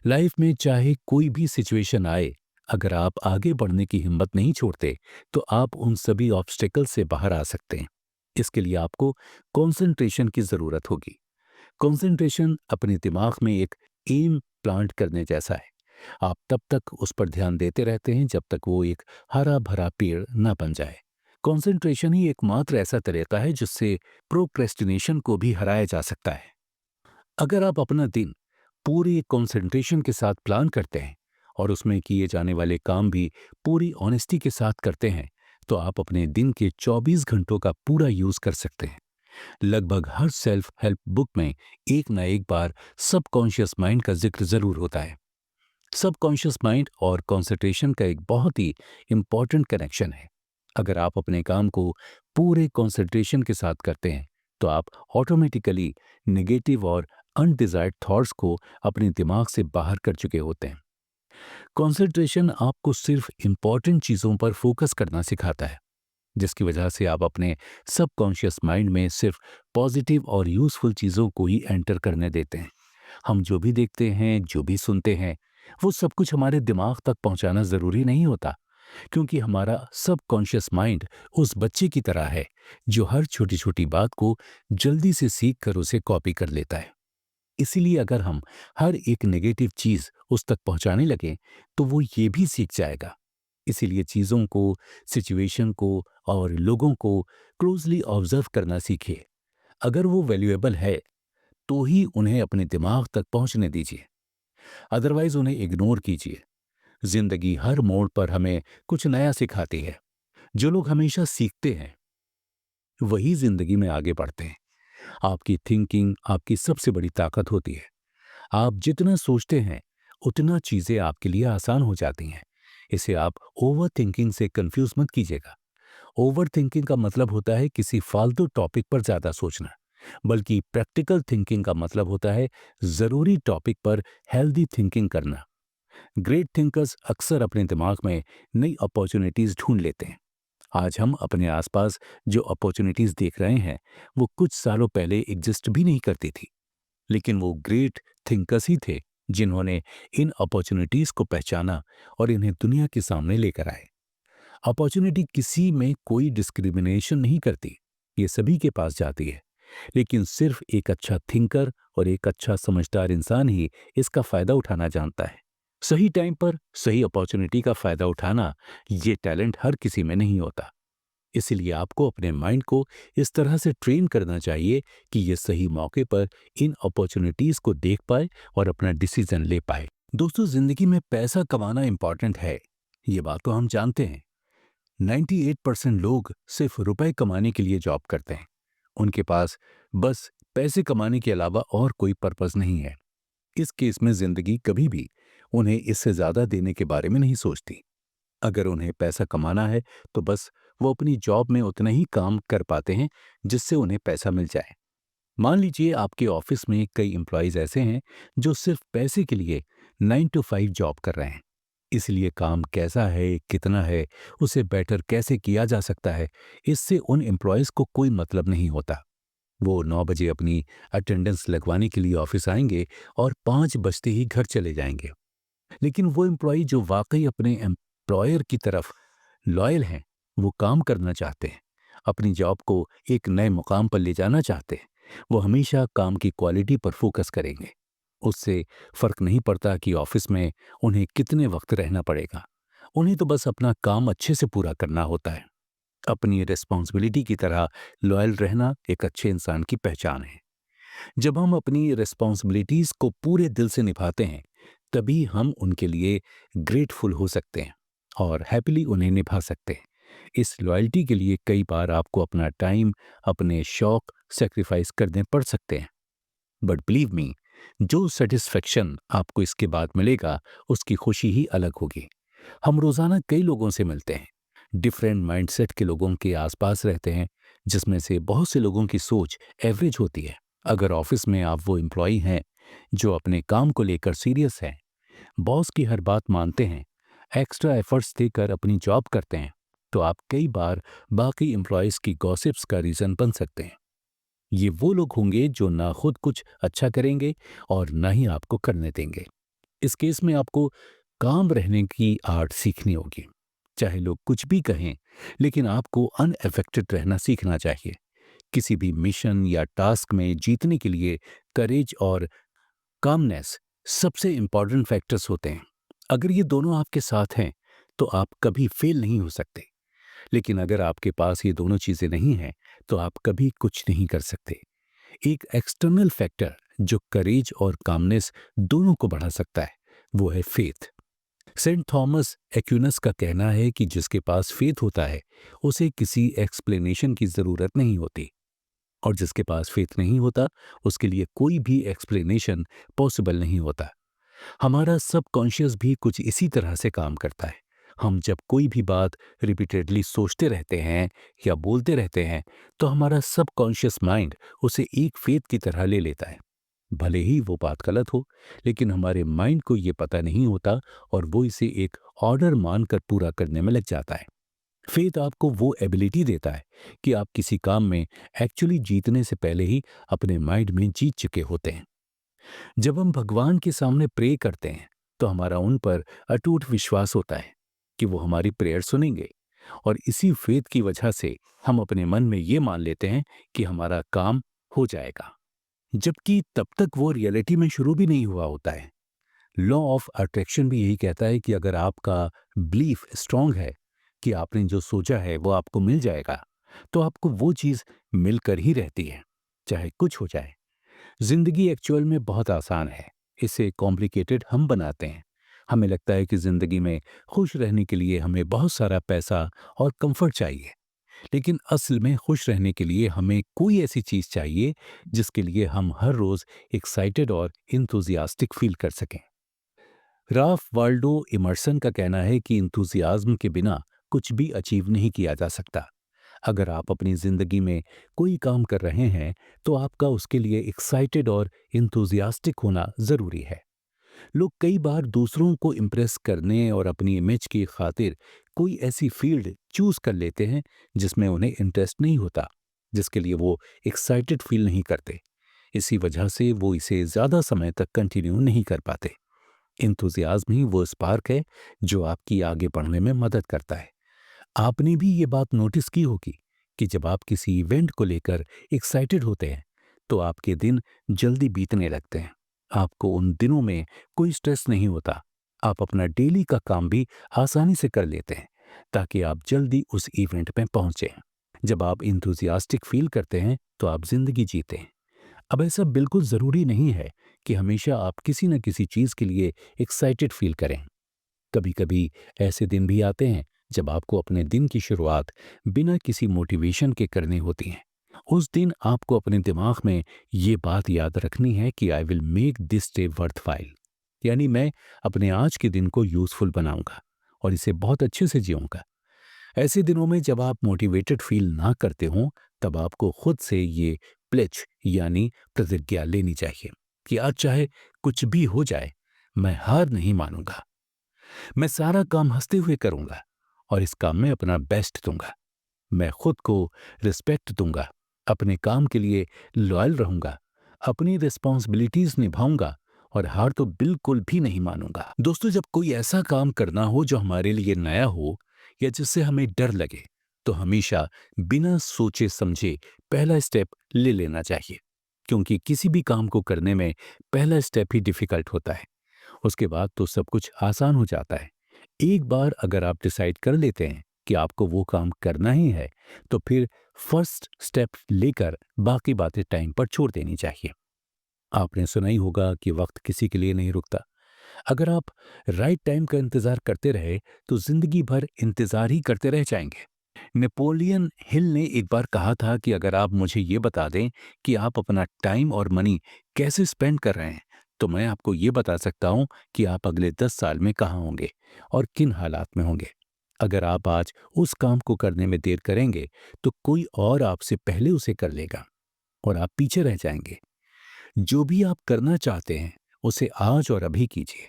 लाइफ में चाहे कोई भी सिचुएशन आए, अगर आप आगे बढ़ने की हिम्मत नहीं छोड़ते, तो आप उन सभी ऑब्स्टेकल से बाहर आ सकते हैं। इसके लिए आपको कंसंट्रेशन की ज़रूरत होगी। कंसंट्रेशन अपने दिमाग में एक एम प्लांट करने जैसा है। आप तब तक उस पर ध्यान देते रहते हैं जब तक वो एक हरा भरा पेड़ ना बन जाए। कंसंट्रेशन ही एकमात्र ऐसा तरीका है जिससे प्रोक्रेस्टिनेशन को भी हराया जा सकता है। अगर आप अपना दिन पूरी कंसंट्रेशन के साथ प्लान करते हैं और उसमें किए जाने वाले काम भी पूरी ऑनेस्टी के साथ करते हैं, तो आप अपने दिन के 24 घंटों का पूरा यूज कर सकते हैं। लगभग हर सेल्फ हेल्प बुक में एक ना एक बार सबकॉन्शियस माइंड का जिक्र जरूर होता है। सबकॉन्शियस माइंड और कंसंट्रेशन का एक बहुत ही इंपॉर्टेंट कनेक्शन है। अगर आप अपने काम को पूरे कंसंट्रेशन के साथ करते हैं, तो आप ऑटोमेटिकली नेगेटिव और अनडिजायर्ड थॉट्स को अपने दिमाग से बाहर कर चुके होते हैं। कंसंट्रेशन आपको सिर्फ इंपॉर्टेंट चीजों पर फोकस करना सिखाता है, जिसकी वजह से आप अपने सबकॉन्शियस माइंड में सिर्फ पॉजिटिव और यूजफुल चीज़ों को ही एंटर करने देते हैं। हम जो भी देखते हैं, जो भी सुनते हैं, वो सब कुछ हमारे दिमाग तक पहुंचाना ज़रूरी नहीं होता, क्योंकि हमारा सबकॉन्शियस माइंड उस बच्चे की तरह है जो हर छोटी छोटी बात को जल्दी से सीख कर उसे कॉपी कर लेता है। इसीलिए अगर हम हर एक नेगेटिव चीज़ उस तक पहुंचाने लगें, तो वो ये भी सीख जाएगा। इसीलिए चीज़ों को, सिचुएशन को और लोगों को क्लोजली ऑब्जर्व करना सीखिए। अगर वो वैल्यूएबल है, तो ही उन्हें अपने दिमाग तक पहुंचने दीजिए, अदरवाइज उन्हें इग्नोर कीजिए। जिंदगी हर मोड़ पर हमें कुछ नया सिखाती है। जो लोग हमेशा सीखते हैं, वही जिंदगी में आगे बढ़ते हैं। आपकी थिंकिंग आपकी सबसे बड़ी ताकत होती है। आप जितना सोचते हैं, उतना चीजें आपके लिए आसान हो जाती हैं। इसे आप ओवर थिंकिंग से कंफ्यूज मत कीजिएगा। ओवर थिंकिंग का मतलब होता है किसी फालतू टॉपिक पर ज्यादा सोचना, बल्कि प्रैक्टिकल थिंकिंग का मतलब होता है जरूरी टॉपिक पर हेल्दी थिंकिंग करना। ग्रेट थिंकर्स अक्सर अपने दिमाग में नई अपॉर्चुनिटीज ढूंढ लेते हैं। आज हम अपने आसपास जो अपॉर्चुनिटीज देख रहे हैं, वो कुछ सालों पहले एग्जिस्ट भी नहीं करती थी। लेकिन वो ग्रेट थिंकर्स ही थे जिन्होंने इन अपॉर्चुनिटीज को पहचाना और इन्हें दुनिया के सामने लेकर आए। अपॉर्चुनिटी किसी में कोई डिस्क्रिमिनेशन नहीं करती, ये सभी के पास जाती है। लेकिन सिर्फ एक अच्छा थिंकर और एक अच्छा समझदार इंसान ही इसका फायदा उठाना जानता है। सही टाइम पर सही अपॉर्चुनिटी का फायदा उठाना, ये टैलेंट हर किसी में नहीं होता। इसीलिए आपको अपने माइंड को इस तरह से ट्रेन करना चाहिए कि ये सही मौके पर इन अपॉर्चुनिटीज को देख पाए और अपना डिसीजन ले पाए। दोस्तों, जिंदगी में पैसा कमाना इंपॉर्टेंट है, ये बात तो हम जानते हैं। 98% लोग सिर्फ रुपए कमाने के लिए जॉब करते हैं। उनके पास बस पैसे कमाने के अलावा और कोई पर्पस नहीं है। इस केस में जिंदगी कभी भी उन्हें इससे ज्यादा देने के बारे में नहीं सोचती। अगर उन्हें पैसा कमाना है तो बस वो अपनी जॉब में उतना ही काम कर पाते हैं जिससे उन्हें पैसा मिल जाए। मान लीजिए आपके ऑफिस में कई एम्प्लॉयज ऐसे हैं जो सिर्फ पैसे के लिए 9 to 5 जॉब कर रहे हैं। इसलिए काम कैसा है, कितना है, उसे बेटर कैसे किया जा सकता है, इससे उन एम्प्लॉयज को कोई मतलब नहीं होता। वो 9 बजे अपनी अटेंडेंस लगवाने के लिए ऑफिस आएंगे और 5 बजते ही घर चले जाएंगे। लेकिन वो एम्प्लॉय जो वाकई अपने एम्प्लॉयर की तरफ लॉयल हैं, वो काम करना चाहते हैं, अपनी जॉब को एक नए मुकाम पर ले जाना चाहते हैं, वो हमेशा काम की क्वालिटी पर फोकस करेंगे। उससे फर्क नहीं पड़ता कि ऑफिस में उन्हें कितने वक्त रहना पड़ेगा। उन्हें तो बस अपना काम अच्छे से पूरा करना होता है। अपनी रिस्पॉन्सिबिलिटी की तरह लॉयल रहना एक अच्छे इंसान की पहचान है। जब हम अपनी रिस्पॉन्सिबिलिटीज को पूरे दिल से निभाते हैं, तभी हम उनके लिए ग्रेटफुल हो सकते हैं और हैप्पीली उन्हें निभा सकते हैं। इस लॉयल्टी के लिए कई बार आपको अपना टाइम, अपने शौक सेक्रीफाइस करने पड़ सकते हैं। बट बिलीव मी, जो सेटिस्फेक्शन आपको इसके बाद मिलेगा, उसकी खुशी ही अलग होगी। हम रोजाना कई लोगों से मिलते हैं, डिफरेंट माइंडसेट के लोगों के आसपास रहते हैं, जिसमें से बहुत से लोगों की सोच एवरेज होती है। अगर ऑफिस में आप वो एम्प्लॉय हैं जो अपने काम को लेकर सीरियस हैं, बॉस की हर बात मानते हैं, एक्स्ट्रा एफर्ट्स देकर अपनी जॉब करते हैं, तो आप कई बार बाकी एम्प्लॉयज की गॉसिप्स का रीजन बन सकते हैं। ये वो लोग होंगे जो ना खुद कुछ अच्छा करेंगे और ना ही आपको करने देंगे। इस केस में आपको काम रहने की आर्ट सीखनी होगी। चाहे लोग कुछ भी कहें, लेकिन आपको अनअफेक्टेड रहना सीखना चाहिए। किसी भी मिशन या टास्क में जीतने के लिए करेज और कामनेस सबसे इंपॉर्टेंट फैक्टर्स होते हैं। अगर ये दोनों आपके साथ हैं, तो आप कभी फेल नहीं हो सकते। लेकिन अगर आपके पास ये दोनों चीजें नहीं हैं, तो आप कभी कुछ नहीं कर सकते। एक एक्सटर्नल फैक्टर जो करेज और कामनेस दोनों को बढ़ा सकता है, वो है फेथ। सेंट थॉमस एक्विनस का कहना है कि जिसके पास फेथ होता है, उसे किसी एक्सप्लेनेशन की जरूरत नहीं होती, और जिसके पास फेथ नहीं होता, उसके लिए कोई भी एक्सप्लेनेशन पॉसिबल नहीं होता। हमारा सबकॉन्शियस भी कुछ इसी तरह से काम करता है। हम जब कोई भी बात रिपीटेडली सोचते रहते हैं या बोलते रहते हैं, तो हमारा सबकॉन्शियस माइंड उसे एक फेथ की तरह ले लेता है। भले ही वो बात गलत हो, लेकिन हमारे माइंड को ये पता नहीं होता और वो इसे एक ऑर्डर मानकर पूरा करने में लग जाता है। फेथ आपको वो एबिलिटी देता है कि आप किसी काम में एक्चुअली जीतने से पहले ही अपने माइंड में जीत चुके होते हैं। जब हम भगवान के सामने प्रे करते हैं, तो हमारा उन पर अटूट विश्वास होता है कि वो हमारी प्रेयर सुनेंगे, और इसी फेथ की वजह से हम अपने मन में ये मान लेते हैं कि हमारा काम हो जाएगा, जबकि तब तक वो रियलिटी में शुरू भी नहीं हुआ होता है। लॉ ऑफ अट्रैक्शन भी यही कहता है कि अगर आपका बिलीफ स्ट्रांग है कि आपने जो सोचा है वो आपको मिल जाएगा, तो आपको वो चीज मिलकर ही रहती है, चाहे कुछ हो जाए। जिंदगी एक्चुअल में बहुत आसान है, इसे कॉम्प्लिकेटेड हम बनाते हैं। हमें लगता है कि जिंदगी में खुश रहने के लिए हमें बहुत सारा पैसा और कंफर्ट चाहिए, लेकिन असल में खुश रहने के लिए हमें कोई ऐसी चीज चाहिए जिसके लिए हम हर रोज एक्साइटेड और इंथुजियास्टिक फील कर सकें। राल्फ वाल्डो इमर्सन का कहना है कि इंथुजियाज्म के बिना कुछ भी अचीव नहीं किया जा सकता। अगर आप अपनी जिंदगी में कोई काम कर रहे हैं, तो आपका उसके लिए एक्साइटेड और इंथुजियास्टिक होना जरूरी है। लोग कई बार दूसरों को इम्प्रेस करने और अपनी इमेज की खातिर कोई ऐसी फील्ड चूज कर लेते हैं जिसमें उन्हें इंटरेस्ट नहीं होता, जिसके लिए वो एक्साइटेड फील नहीं करते। इसी वजह से वो इसे ज़्यादा समय तक कंटिन्यू नहीं कर पाते। इंथुजियाज्म ही वो स्पार्क है जो आपकी आगे बढ़ने में मदद करता है। आपने भी ये बात नोटिस की होगी कि जब आप किसी इवेंट को लेकर एक्साइटेड होते हैं तो आपके दिन जल्दी बीतने लगते हैं। आपको उन दिनों में कोई स्ट्रेस नहीं होता। आप अपना डेली का काम भी आसानी से कर लेते हैं ताकि आप जल्दी उस इवेंट में पहुंचें। जब आप इंथुजियास्टिक फील करते हैं तो आप जिंदगी जीते हैं। अब ऐसा बिल्कुल ज़रूरी नहीं है कि हमेशा आप किसी न किसी चीज़ के लिए एक्साइटेड फील करें। कभी कभी ऐसे दिन भी आते हैं जब आपको अपने दिन की शुरुआत बिना किसी मोटिवेशन के करनी होती है। उस दिन आपको अपने दिमाग में ये बात याद रखनी है कि I will make this day worth while, यानी मैं अपने आज के दिन को यूजफुल बनाऊंगा और इसे बहुत अच्छे से जीऊंगा। ऐसे दिनों में जब आप मोटिवेटेड फील ना करते हो तब आपको खुद से ये प्लेज यानी प्रतिज्ञा लेनी चाहिए कि आज चाहे कुछ भी हो जाए, मैं हार नहीं मानूंगा। मैं सारा काम हंसते हुए करूंगा और इस काम में अपना बेस्ट दूंगा। मैं खुद को रिस्पेक्ट दूंगा, अपने काम के लिए लॉयल रहूंगा, अपनी रिस्पॉन्सिबिलिटीज निभाऊंगा और हार तो बिल्कुल भी नहीं मानूंगा। दोस्तों, जब कोई ऐसा काम करना हो जो हमारे लिए नया हो या जिससे हमें डर लगे तो हमेशा बिना सोचे समझे पहला स्टेप ले लेना चाहिए, क्योंकि किसी भी काम को करने में पहला स्टेप ही डिफिकल्ट होता है। उसके बाद तो सब कुछ आसान हो जाता है। एक बार अगर आप डिसाइड कर लेते हैं कि आपको वो काम करना ही है तो फिर फर्स्ट स्टेप लेकर बाकी बातें टाइम पर छोड़ देनी चाहिए। आपने सुना ही होगा कि वक्त किसी के लिए नहीं रुकता। अगर आप राइट टाइम का इंतजार करते रहे तो जिंदगी भर इंतजार ही करते रह जाएंगे। नेपोलियन हिल ने एक बार कहा था कि अगर आप मुझे ये बता दें कि आप अपना टाइम और मनी कैसे स्पेंड कर रहे हैं तो मैं आपको ये बता सकता हूं कि आप अगले 10 साल में कहाँ होंगे और किन हालात में होंगे। अगर आप आज उस काम को करने में देर करेंगे तो कोई और आपसे पहले उसे कर लेगा और आप पीछे रह जाएंगे। जो भी आप करना चाहते हैं उसे आज और अभी कीजिए।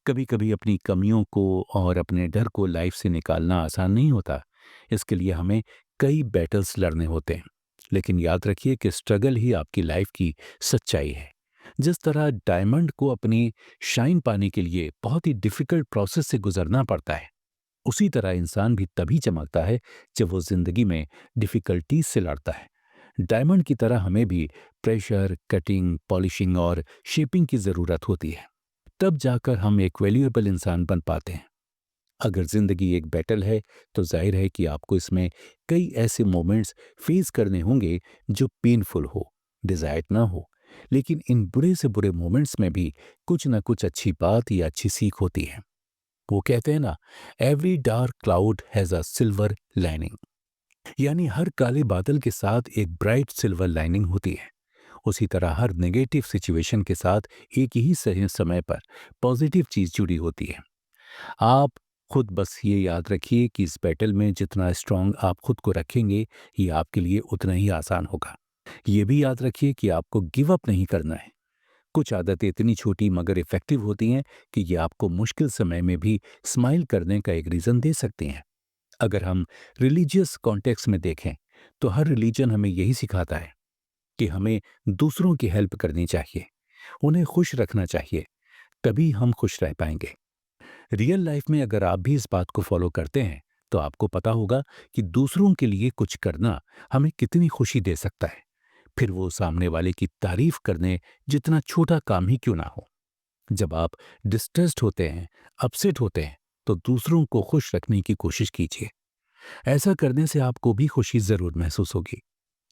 कभी कभी अपनी कमियों को और अपने डर को लाइफ से निकालना आसान नहीं होता। इसके लिए हमें कई बैटल्स लड़ने होते हैं, लेकिन याद रखिए कि स्ट्रगल ही आपकी लाइफ की सच्चाई है। जिस तरह डायमंड को अपनी शाइन पाने के लिए बहुत ही डिफिकल्ट प्रोसेस से गुजरना पड़ता है, उसी तरह इंसान भी तभी चमकता है जब वो जिंदगी में डिफिकल्टीज से लड़ता है। डायमंड की तरह हमें भी प्रेशर, कटिंग, पॉलिशिंग और शेपिंग की जरूरत होती है, तब जाकर हम एक वैल्यूएबल इंसान बन पाते हैं। अगर जिंदगी एक बैटल है तो जाहिर है कि आपको इसमें कई ऐसे मोमेंट्स फेस करने होंगे जो पेनफुल हो, डिजायर्ड ना हो, लेकिन इन बुरे से बुरे मोमेंट्स में भी कुछ ना कुछ अच्छी बात या अच्छी सीख होती है। वो कहते हैं ना, every dark cloud has a silver lining, यानी हर काले बादल के साथ एक ब्राइट सिल्वर लाइनिंग होती है। उसी तरह हर नेगेटिव सिचुएशन के साथ एक ही सही समय पर पॉजिटिव चीज जुड़ी होती है। आप खुद बस ये याद रखिए कि इस बैटल में जितना स्ट्रांग आप खुद को रखेंगे, ये आपके लिए उतना ही आसान होगा। ये भी याद रखिए कि आपको गिव अप नहीं करना है। कुछ आदतें इतनी छोटी मगर इफेक्टिव होती हैं कि ये आपको मुश्किल समय में भी स्माइल करने का एक रीजन दे सकती हैं। अगर हम रिलीजियस कॉन्टेक्स्ट में देखें तो हर रिलीजन हमें यही सिखाता है कि हमें दूसरों की हेल्प करनी चाहिए, उन्हें खुश रखना चाहिए, तभी हम खुश रह पाएंगे। रियल लाइफ में अगर आप भी इस बात को फॉलो करते हैं तो आपको पता होगा कि दूसरों के लिए कुछ करना हमें कितनी खुशी दे सकता है, फिर वो सामने वाले की तारीफ करने जितना छोटा काम ही क्यों ना हो। जब आप डिस्ट्रेस्ड होते हैं, अपसेट होते हैं, तो दूसरों को खुश रखने की कोशिश कीजिए। ऐसा करने से आपको भी खुशी जरूर महसूस होगी।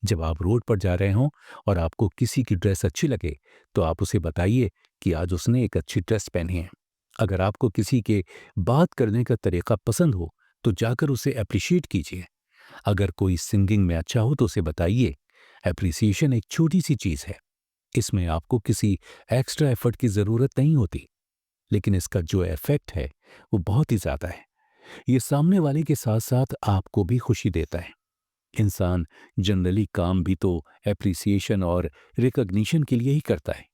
जब आप रोड पर जा रहे हों और आपको किसी की ड्रेस अच्छी लगे तो आप उसे बताइए कि आज उसने एक अच्छी ड्रेस पहनी है। अगर आपको किसी के बात करने का तरीका पसंद हो तो जाकर उसे अप्रिशिएट कीजिए। अगर कोई सिंगिंग में अच्छा हो तो उसे बताइए। एप्रिसिएशन एक छोटी सी चीज है, इसमें आपको किसी एक्स्ट्रा एफर्ट की जरूरत नहीं होती, लेकिन इसका जो इफेक्ट है वो बहुत ही ज्यादा है। ये सामने वाले के साथ साथ आपको भी खुशी देता है। इंसान जनरली काम भी तो एप्रिसिएशन और रिकॉग्निशन के लिए ही करता है,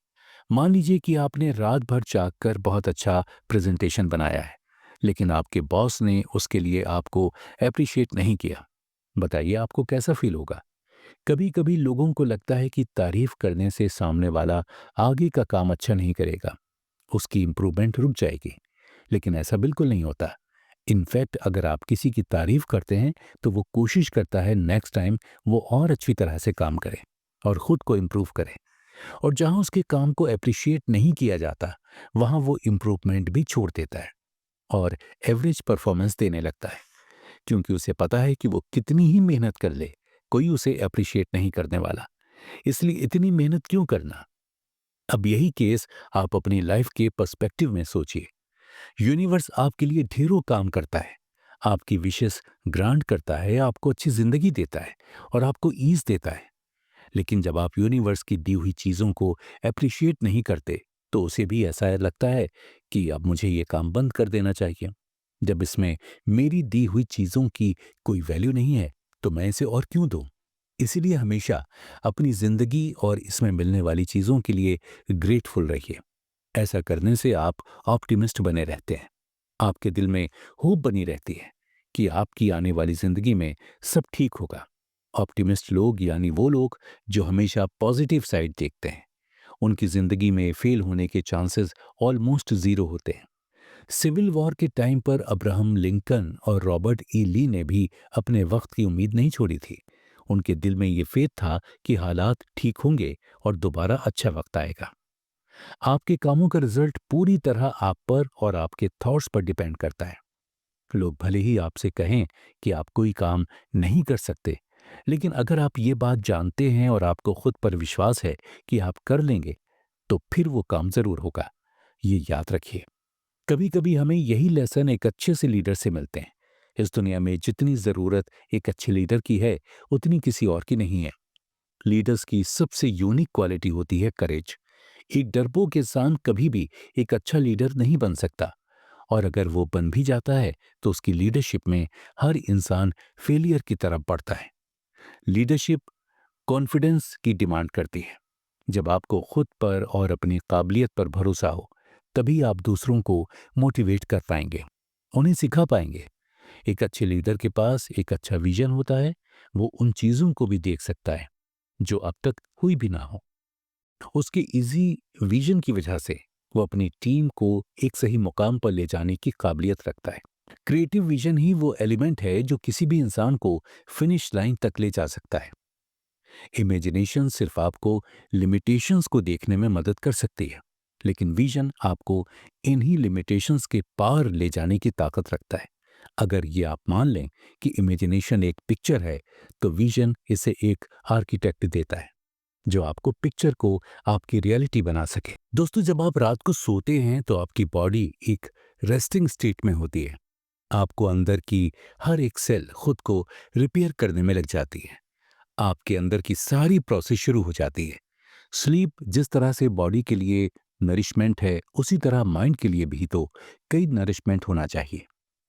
मान लीजिए कि आपने रात भर जाग कर बहुत अच्छा प्रेजेंटेशन बनाया है, लेकिन आपके बॉस ने उसके लिए आपको अप्रिशिएट नहीं किया। बताइए आपको कैसा फील होगा? कभी कभी लोगों को लगता है कि तारीफ करने से सामने वाला आगे का काम अच्छा नहीं करेगा, उसकी इम्प्रूवमेंट रुक जाएगी। लेकिन ऐसा बिल्कुल नहीं होता। इनफैक्ट अगर आप किसी की तारीफ करते हैं तो वो कोशिश करता है नेक्स्ट टाइम वो और अच्छी तरह से काम करे और खुद को इम्प्रूव करे। और जहां उसके काम को अप्रिशिएट नहीं किया जाता, वहां वो इम्प्रूवमेंट भी छोड़ देता है और एवरेज परफॉर्मेंस देने लगता है, क्योंकि उसे पता है कि वो कितनी ही मेहनत कर ले, कोई उसे अप्रिशिएट नहीं करने वाला। इसलिए इतनी मेहनत क्यों करना? अब यही केस आप अपनी लाइफ के पर्सपेक्टिव में सोचिए। यूनिवर्स आपके लिए ढेरों काम करता है, आपकी विशेष ग्रांट करता है, आपको अच्छी जिंदगी देता है और आपको ईज देता है। लेकिन जब आप यूनिवर्स की दी हुई चीजों को अप्रिशिएट नहीं करते, तो उसे भी ऐसा लगता है कि अब मुझे ये काम बंद कर देना चाहिए। जब इसमें मेरी दी हुई चीजों की कोई वैल्यू नहीं है, तो मैं इसे और क्यों दूं? इसीलिए हमेशा अपनी जिंदगी और इसमें मिलने वाली चीजों के लिए ग्रेटफुल रहिए। ऐसा करने से आप ऑप्टिमिस्ट बने रहते हैं। आपके दिल में होप बनी रहती है कि आपकी आने वाली जिंदगी में सब ठीक होगा। ऑप्टिमिस्ट लोग यानी वो लोग जो हमेशा पॉजिटिव साइड देखते हैं, उनकी जिंदगी में फेल होने के चांसेस ऑलमोस्ट जीरो होते हैं। सिविल वॉर के टाइम पर अब्राहम लिंकन और रॉबर्ट ई ली ने भी अपने वक्त की उम्मीद नहीं छोड़ी थी। उनके दिल में ये फेथ था कि हालात ठीक होंगे और दोबारा अच्छा वक्त आएगा। आपके कामों का रिजल्ट पूरी तरह आप पर और आपके थॉट्स पर डिपेंड करता है। लोग भले ही आपसे कहें कि आप कोई काम नहीं कर सकते, लेकिन अगर आप ये बात जानते हैं और आपको खुद पर विश्वास है कि आप कर लेंगे, तो फिर वो काम जरूर होगा। ये याद रखिए। कभी कभी हमें यही लेसन एक अच्छे से लीडर से मिलते हैं। इस दुनिया में जितनी जरूरत एक अच्छे लीडर की है, उतनी किसी और की नहीं है। लीडर्स की सबसे यूनिक क्वालिटी होती है करेज। एक डरपोक इंसान कभी भी एक अच्छा लीडर नहीं बन सकता, और अगर वो बन भी जाता है तो उसकी लीडरशिप में हर इंसान फेलियर की तरफ बढ़ता है। लीडरशिप कॉन्फिडेंस की डिमांड करती है। जब आपको खुद पर और अपनी काबिलियत पर भरोसा हो, तभी आप दूसरों को मोटिवेट कर पाएंगे, उन्हें सिखा पाएंगे। एक अच्छे लीडर के पास एक अच्छा विजन होता है। वो उन चीजों को भी देख सकता है जो अब तक हुई भी ना हो। उसके इजी विजन की वजह से वो अपनी टीम को एक सही मुकाम पर ले जाने की काबिलियत रखता है। क्रिएटिव विजन ही वो एलिमेंट है जो किसी भी इंसान को फिनिश लाइन तक ले जा सकता है। इमेजिनेशन सिर्फ आपको लिमिटेशंस को देखने में मदद कर सकती है, लेकिन विजन आपको इन्हीं लिमिटेशंस के पार ले जाने की ताकत रखता है। अगर ये आप मान लें कि इमेजिनेशन एक पिक्चर है, तो विजन इसे एक आर्किटेक्ट देता है जो आपको पिक्चर को आपकी रियलिटी बना सके। दोस्तों, जब आप रात को सोते हैं तो आपकी बॉडी एक रेस्टिंग स्टेट में होती है। आपको अंदर की हर एक सेल खुद को रिपेयर करने में लग जाती है। आपके अंदर की सारी प्रोसेस शुरू हो जाती है। स्लीप जिस तरह से बॉडी के लिए नरिशमेंट है, उसी तरह माइंड के लिए भी तो कई नरिशमेंट होना चाहिए,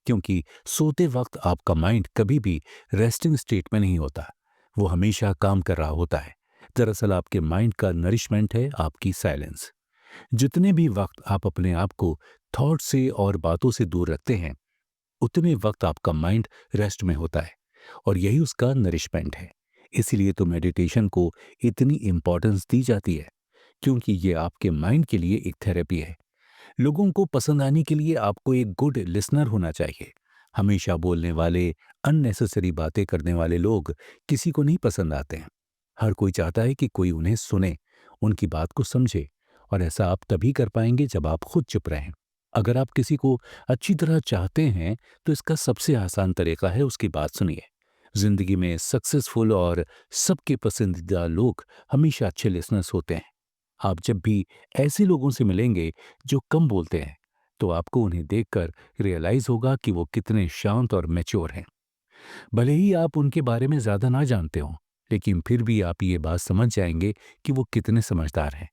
क्योंकि सोते वक्त आपका माइंड कभी भी रेस्टिंग स्टेट में नहीं होता, वो हमेशा काम कर रहा होता है। दरअसल आपके माइंड का नरिशमेंट है आपकी साइलेंस। जितने भी वक्त आप अपने आप को थॉट से और बातों से दूर रखते हैं, उतने वक्त आपका माइंड रेस्ट में होता है, और यही उसका नरिशमेंट है। इसीलिए तो मेडिटेशन को इतनी इंपॉर्टेंस दी जाती है, क्योंकि ये आपके माइंड के लिए एक थेरेपी है। लोगों को पसंद आने के लिए आपको एक गुड लिसनर होना चाहिए। हमेशा बोलने वाले, अननेसेसरी बातें करने वाले लोग किसी को नहीं पसंद आते हैं। हर कोई चाहता है कि कोई उन्हें सुने, उनकी बात को समझे, और ऐसा आप तभी कर पाएंगे जब आप खुद चुप रहें। अगर आप किसी को अच्छी तरह चाहते हैं, तो इसका सबसे आसान तरीका है उसकी बात सुनिए। जिंदगी में सक्सेसफुल और सबके पसंदीदा लोग हमेशा अच्छे लिसनर्स होते हैं। आप जब भी ऐसे लोगों से मिलेंगे जो कम बोलते हैं, तो आपको उन्हें देखकर रियलाइज होगा कि वो कितने शांत और मैच्योर हैं। भले ही आप उनके बारे में ज्यादा ना जानते हो, लेकिन फिर भी आप ये बात समझ जाएंगे कि वो कितने समझदार हैं।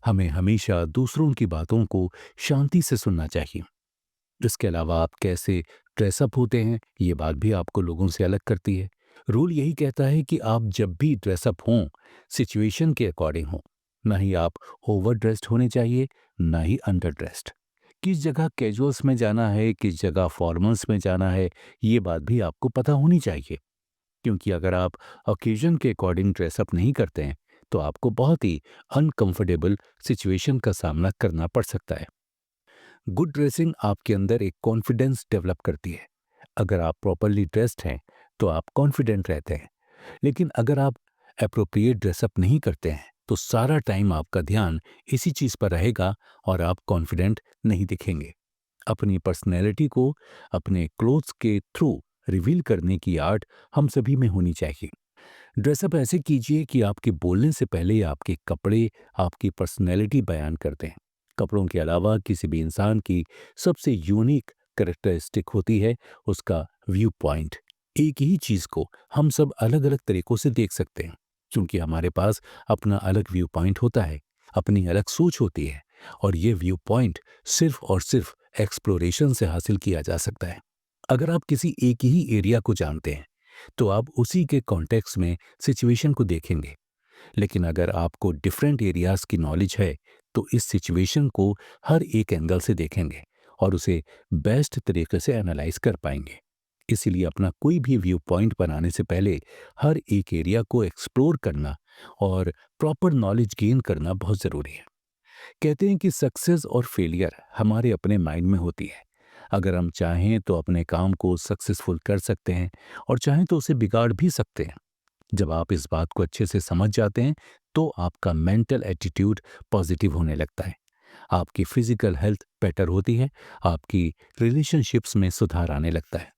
हमें हमेशा दूसरों की बातों को शांति से सुनना चाहिए। इसके अलावा आप कैसे ड्रेसअप होते हैं, ये बात भी आपको लोगों से अलग करती है। रूल यही कहता है कि आप जब भी ड्रेसअप हों, सिचुएशन के अकॉर्डिंग हों। ना ही आप ओवर ड्रेस्ड होने चाहिए, ना ही अंडर ड्रेस्ड। किस जगह कैजुअल्स में जाना है, किस जगह फॉर्मल्स में जाना है, ये बात भी आपको पता होनी चाहिए। क्योंकि अगर आप ओकेजन के अकॉर्डिंग ड्रेसअप नहीं करते हैं, तो आपको बहुत ही अनकंफर्टेबल सिचुएशन का सामना करना पड़ सकता है। गुड ड्रेसिंग आपके अंदर एक कॉन्फिडेंस डेवलप करती है। अगर आप प्रॉपरली ड्रेस्ड हैं, तो आप कॉन्फिडेंट रहते हैं। लेकिन अगर आप एप्रोप्रिएट ड्रेसअप नहीं करते हैं, तो सारा टाइम आपका ध्यान इसी चीज़ पर रहेगा और आप कॉन्फिडेंट नहीं दिखेंगे। अपनी पर्सनैलिटी को अपने क्लोथ्स के थ्रू रिवील करने की आर्ट हम सभी में होनी चाहिए। ड्रेसअप ऐसे कीजिए कि आपके बोलने से पहले आपके कपड़े आपकी पर्सनैलिटी बयान करते हैं। कपड़ों के अलावा किसी भी इंसान की सबसे यूनिक कैरेक्टरिस्टिक होती है उसका व्यू पॉइंट। एक ही चीज़ को हम सब अलग अलग तरीकों से देख सकते हैं, क्योंकि हमारे पास अपना अलग व्यू पॉइंट होता है, अपनी अलग सोच होती है, और ये व्यू पॉइंट सिर्फ और सिर्फ एक्सप्लोरेशन से हासिल किया जा सकता है। अगर आप किसी एक ही एरिया को जानते हैं, तो आप उसी के कॉन्टेक्स्ट में सिचुएशन को देखेंगे। लेकिन अगर आपको डिफरेंट एरियाज की नॉलेज है, तो इस सिचुएशन को हर एक एंगल से देखेंगे और उसे बेस्ट तरीके से एनालाइज कर पाएंगे। इसीलिए अपना कोई भी व्यू पॉइंट बनाने से पहले हर एक एरिया को एक्सप्लोर करना और प्रॉपर नॉलेज गेन करना बहुत ज़रूरी है। कहते हैं कि सक्सेस और फेलियर हमारे अपने माइंड में होती है। अगर हम चाहें तो अपने काम को सक्सेसफुल कर सकते हैं, और चाहें तो उसे बिगाड़ भी सकते हैं। जब आप इस बात को अच्छे से समझ जाते हैं, तो आपका मेंटल एटीट्यूड पॉजिटिव होने लगता है, आपकी फिजिकल हेल्थ बेटर होती है, आपकी रिलेशनशिप्स में सुधार आने लगता है,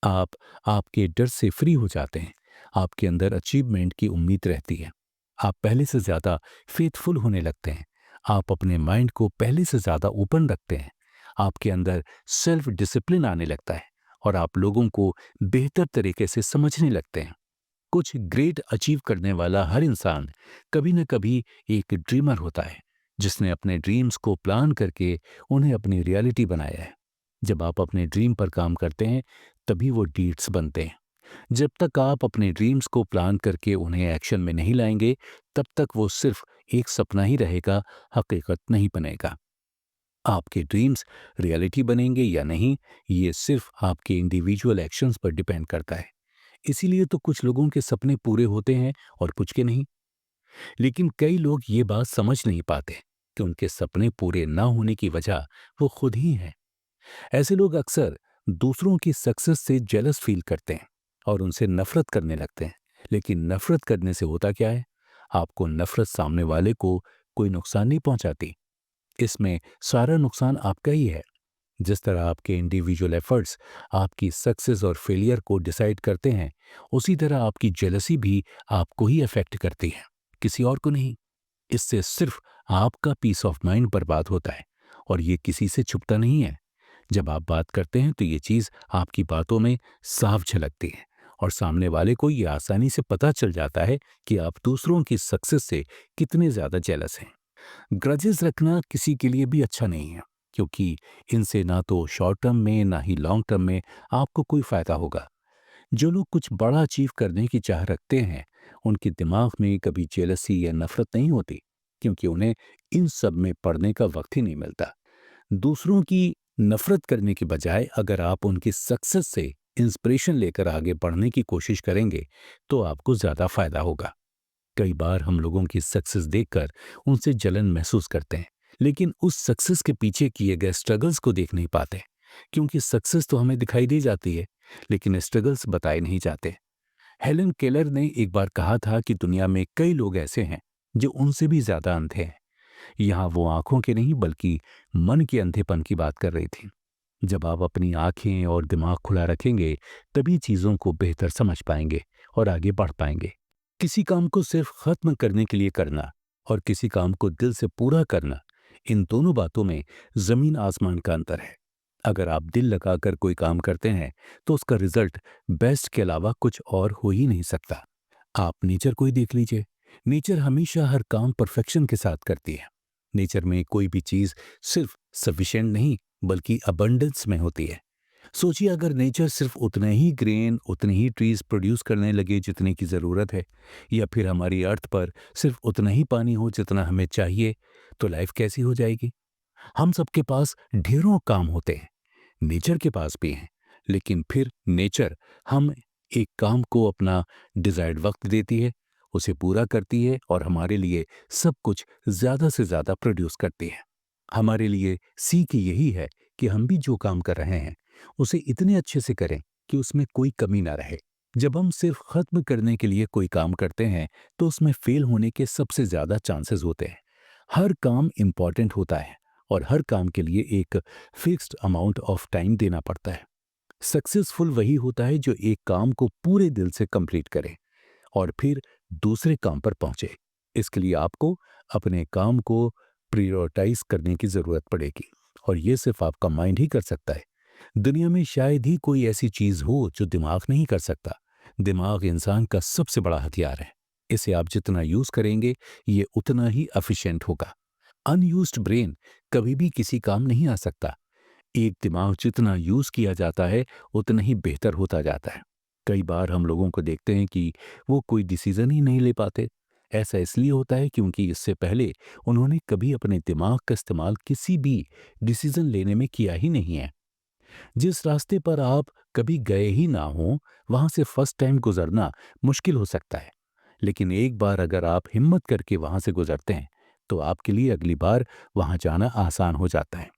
आप आपके डर से फ्री हो जाते हैं, आपके अंदर अचीवमेंट की उम्मीद रहती है, आप पहले से ज़्यादा फेथफुल होने लगते हैं, आप अपने माइंड को पहले से ज़्यादा ओपन रखते हैं, आपके अंदर सेल्फ डिसिप्लिन आने लगता है, और आप लोगों को बेहतर तरीके से समझने लगते हैं। कुछ ग्रेट अचीव करने वाला हर इंसान कभी न कभी एक ड्रीमर होता है, जिसने अपने ड्रीम्स को प्लान करके उन्हें अपनी रियलिटी बनाया है। जब आप अपने ड्रीम पर काम करते हैं, तभी वो डीड्स बनते हैं। जब तक आप अपने ड्रीम्स को प्लान करके उन्हें एक्शन में नहीं लाएंगे, तब तक वो सिर्फ एक सपना ही रहेगा, हकीकत नहीं बनेगा। आपके ड्रीम्स रियलिटी बनेंगे या नहीं, ये सिर्फ आपके इंडिविजुअल एक्शंस पर डिपेंड करता है। इसीलिए तो कुछ लोगों के सपने पूरे होते हैं और कुछ के नहीं। लेकिन कई लोग ये बात समझ नहीं पाते कि उनके सपने पूरे ना होने की वजह वो खुद ही हैं। ऐसे लोग अक्सर दूसरों की सक्सेस से जेलस फील करते हैं और उनसे नफरत करने लगते हैं। लेकिन नफरत करने से होता क्या है? आपको नफरत सामने वाले को कोई नुकसान नहीं पहुंचाती। इसमें सारा नुकसान आपका ही है। जिस तरह आपके इंडिविजुअल एफर्ट्स आपकी सक्सेस और फेलियर को डिसाइड करते हैं, उसी तरह आपकी जेलसी भी आपको ही अफेक्ट करती है, किसी और को नहीं। इससे सिर्फ आपका पीस ऑफ माइंड बर्बाद होता है, और ये किसी से छुपता नहीं है। जब आप बात करते हैं, तो ये चीज़ आपकी बातों में साफ झलकती है, और सामने वाले को ये आसानी से पता चल जाता है कि आप दूसरों की सक्सेस से कितने ज़्यादा जेलस हैं। ग्रजेस रखना किसी के लिए भी अच्छा नहीं है, क्योंकि इनसे ना तो शॉर्ट टर्म में ना ही लॉन्ग टर्म में आपको कोई फायदा होगा। जो लोग कुछ बड़ा अचीव करने की चाह रखते हैं, उनके दिमाग में कभी जेलसी या नफरत नहीं होती, क्योंकि उन्हें इन सब में पड़ने का वक्त ही नहीं मिलता। दूसरों की नफरत करने के बजाय अगर आप उनकी सक्सेस से इंस्पिरेशन लेकर आगे बढ़ने की कोशिश करेंगे, तो आपको ज्यादा फायदा होगा। कई बार हम लोगों की सक्सेस देखकर उनसे जलन महसूस करते हैं, लेकिन उस सक्सेस के पीछे किए गए स्ट्रगल्स को देख नहीं पाते, क्योंकि सक्सेस तो हमें दिखाई दी जाती है, लेकिन स्ट्रगल्स बताए नहीं जाते। हेलन केलर ने एक बार कहा था कि दुनिया में कई लोग ऐसे हैं जो उनसे भी ज्यादा अंधे हैं। यहाँ वो आंखों के नहीं, बल्कि मन के अंधेपन की बात कर रही थी। जब आप अपनी आंखें और दिमाग खुला रखेंगे, तभी चीजों को बेहतर समझ पाएंगे और आगे बढ़ पाएंगे। किसी काम को सिर्फ खत्म करने के लिए करना और किसी काम को दिल से पूरा करना, इन दोनों बातों में जमीन आसमान का अंतर है। अगर आप दिल लगाकर कोई काम करते हैं, तो उसका रिजल्ट बेस्ट के अलावा कुछ और हो ही नहीं सकता। आप नेचर को ही देख लीजिए। नेचर हमेशा हर काम परफेक्शन के साथ करती है। नेचर में कोई भी चीज सिर्फ सफिशिएंट नहीं, बल्कि अबंडेंस में होती है। सोचिए अगर नेचर सिर्फ उतने ही ग्रेन, उतने ही ट्रीज प्रोड्यूस करने लगे जितने की ज़रूरत है, या फिर हमारी अर्थ पर सिर्फ उतना ही पानी हो जितना हमें चाहिए, तो लाइफ कैसी हो जाएगी? हम सबके पास ढेरों काम होते हैं, नेचर के पास भी हैं, लेकिन फिर नेचर हम एक काम को अपना डिजायर्ड वक्त देती है, उसे पूरा करती है और हमारे लिए सब कुछ ज़्यादा से ज़्यादा प्रोड्यूस करती है। हमारे लिए सीख यही है कि हम भी जो काम कर रहे हैं उसे इतने अच्छे से करें कि उसमें कोई कमी ना रहे। जब हम सिर्फ खत्म करने के लिए कोई काम करते हैं तो उसमें फेल होने के सबसे ज़्यादा चांसेस होते हैं। हर काम इम्पॉर्टेंट होता है और हर काम के लिए एक फिक्स्ड अमाउंट ऑफ टाइम देना पड़ता है। सक्सेसफुल वही होता है जो एक काम को पूरे दिल से कंप्लीट करे और फिर दूसरे काम पर पहुंचे। इसके लिए आपको अपने काम को प्रायोरिटाइज करने की जरूरत पड़ेगी और ये सिर्फ आपका माइंड ही कर सकता है। दुनिया में शायद ही कोई ऐसी चीज हो जो दिमाग नहीं कर सकता। दिमाग इंसान का सबसे बड़ा हथियार है। इसे आप जितना यूज करेंगे ये उतना ही एफिशिएंट होगा। अनयूज्ड ब्रेन कभी भी किसी काम नहीं आ सकता। एक दिमाग जितना यूज किया जाता है उतना ही बेहतर होता जाता है। कई बार हम लोगों को देखते हैं कि वो कोई डिसीजन ही नहीं ले पाते। ऐसा इसलिए होता है क्योंकि इससे पहले उन्होंने कभी अपने दिमाग का इस्तेमाल किसी भी डिसीजन लेने में किया ही नहीं है। जिस रास्ते पर आप कभी गए ही ना हो वहां से फर्स्ट टाइम गुजरना मुश्किल हो सकता है, लेकिन एक बार अगर आप हिम्मत करके वहां से गुजरते हैं तो आपके लिए अगली बार वहां जाना आसान हो जाता है।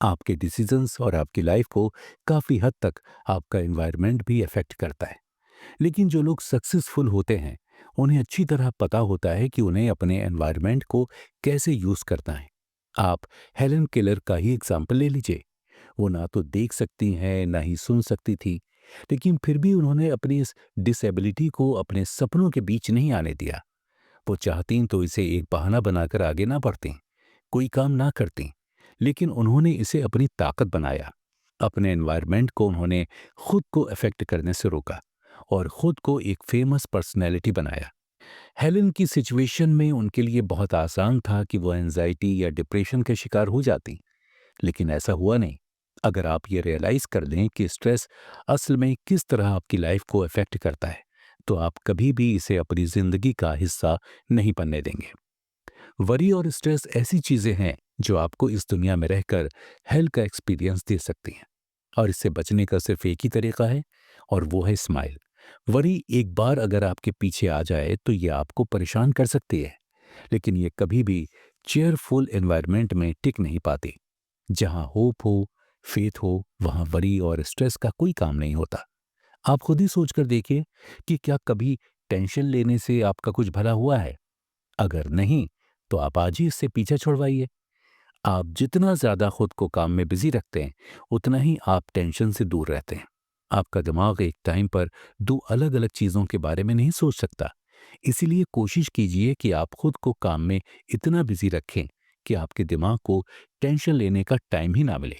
आपके डिसीजंस और आपकी लाइफ को काफी हद तक आपका एनवायरनमेंट भी अफेक्ट करता है। लेकिन जो लोग सक्सेसफुल होते हैं उन्हें अच्छी तरह पता होता है कि उन्हें अपने एनवायरनमेंट को कैसे यूज करना है। आप हेलन केलर का ही एग्जाम्पल ले लीजिए। वो ना तो देख सकती हैं ना ही सुन सकती थी, लेकिन फिर भी उन्होंने अपनी इस डिसेबिलिटी को अपने सपनों के बीच नहीं आने दिया। वो चाहती तो इसे एक बहाना बनाकर आगे ना बढ़ती, कोई काम ना करती, लेकिन उन्होंने इसे अपनी ताकत बनाया। अपने एनवायरनमेंट को उन्होंने खुद को अफेक्ट करने से रोका और खुद को एक फेमस पर्सनैलिटी बनाया। हेलेन की सिचुएशन में उनके लिए बहुत आसान था कि वो एंजाइटी या डिप्रेशन के शिकार हो जाती, लेकिन ऐसा हुआ नहीं। अगर आप ये रियलाइज कर लें कि स्ट्रेस असल में किस तरह आपकी लाइफ को अफेक्ट करता है, तो आप कभी भी इसे अपनी जिंदगी का हिस्सा नहीं बनने देंगे। वरी और स्ट्रेस ऐसी चीजें हैं जो आपको इस दुनिया में रहकर हेल का एक्सपीरियंस दे सकती हैं, और इससे बचने का सिर्फ एक ही तरीका है और वो है स्माइल। वरी एक बार अगर आपके पीछे आ जाए तो ये आपको परेशान कर सकती है, लेकिन ये कभी भी चेयरफुल एनवायरनमेंट में टिक नहीं पाती। जहां होप हो, फेथ हो, वहां वरी और स्ट्रेस का कोई काम नहीं होता। आप खुद ही सोच कर देखिए कि क्या कभी टेंशन लेने से आपका कुछ भला हुआ है? अगर नहीं, तो आप आज ही इससे पीछा छुड़वाइए। आप जितना ज्यादा खुद को काम में बिजी रखते हैं उतना ही आप टेंशन से दूर रहते हैं। आपका दिमाग एक टाइम पर दो अलग अलग चीजों के बारे में नहीं सोच सकता। इसीलिए कोशिश कीजिए कि आप खुद को काम में इतना बिजी रखें कि आपके दिमाग को टेंशन लेने का टाइम ही ना मिले।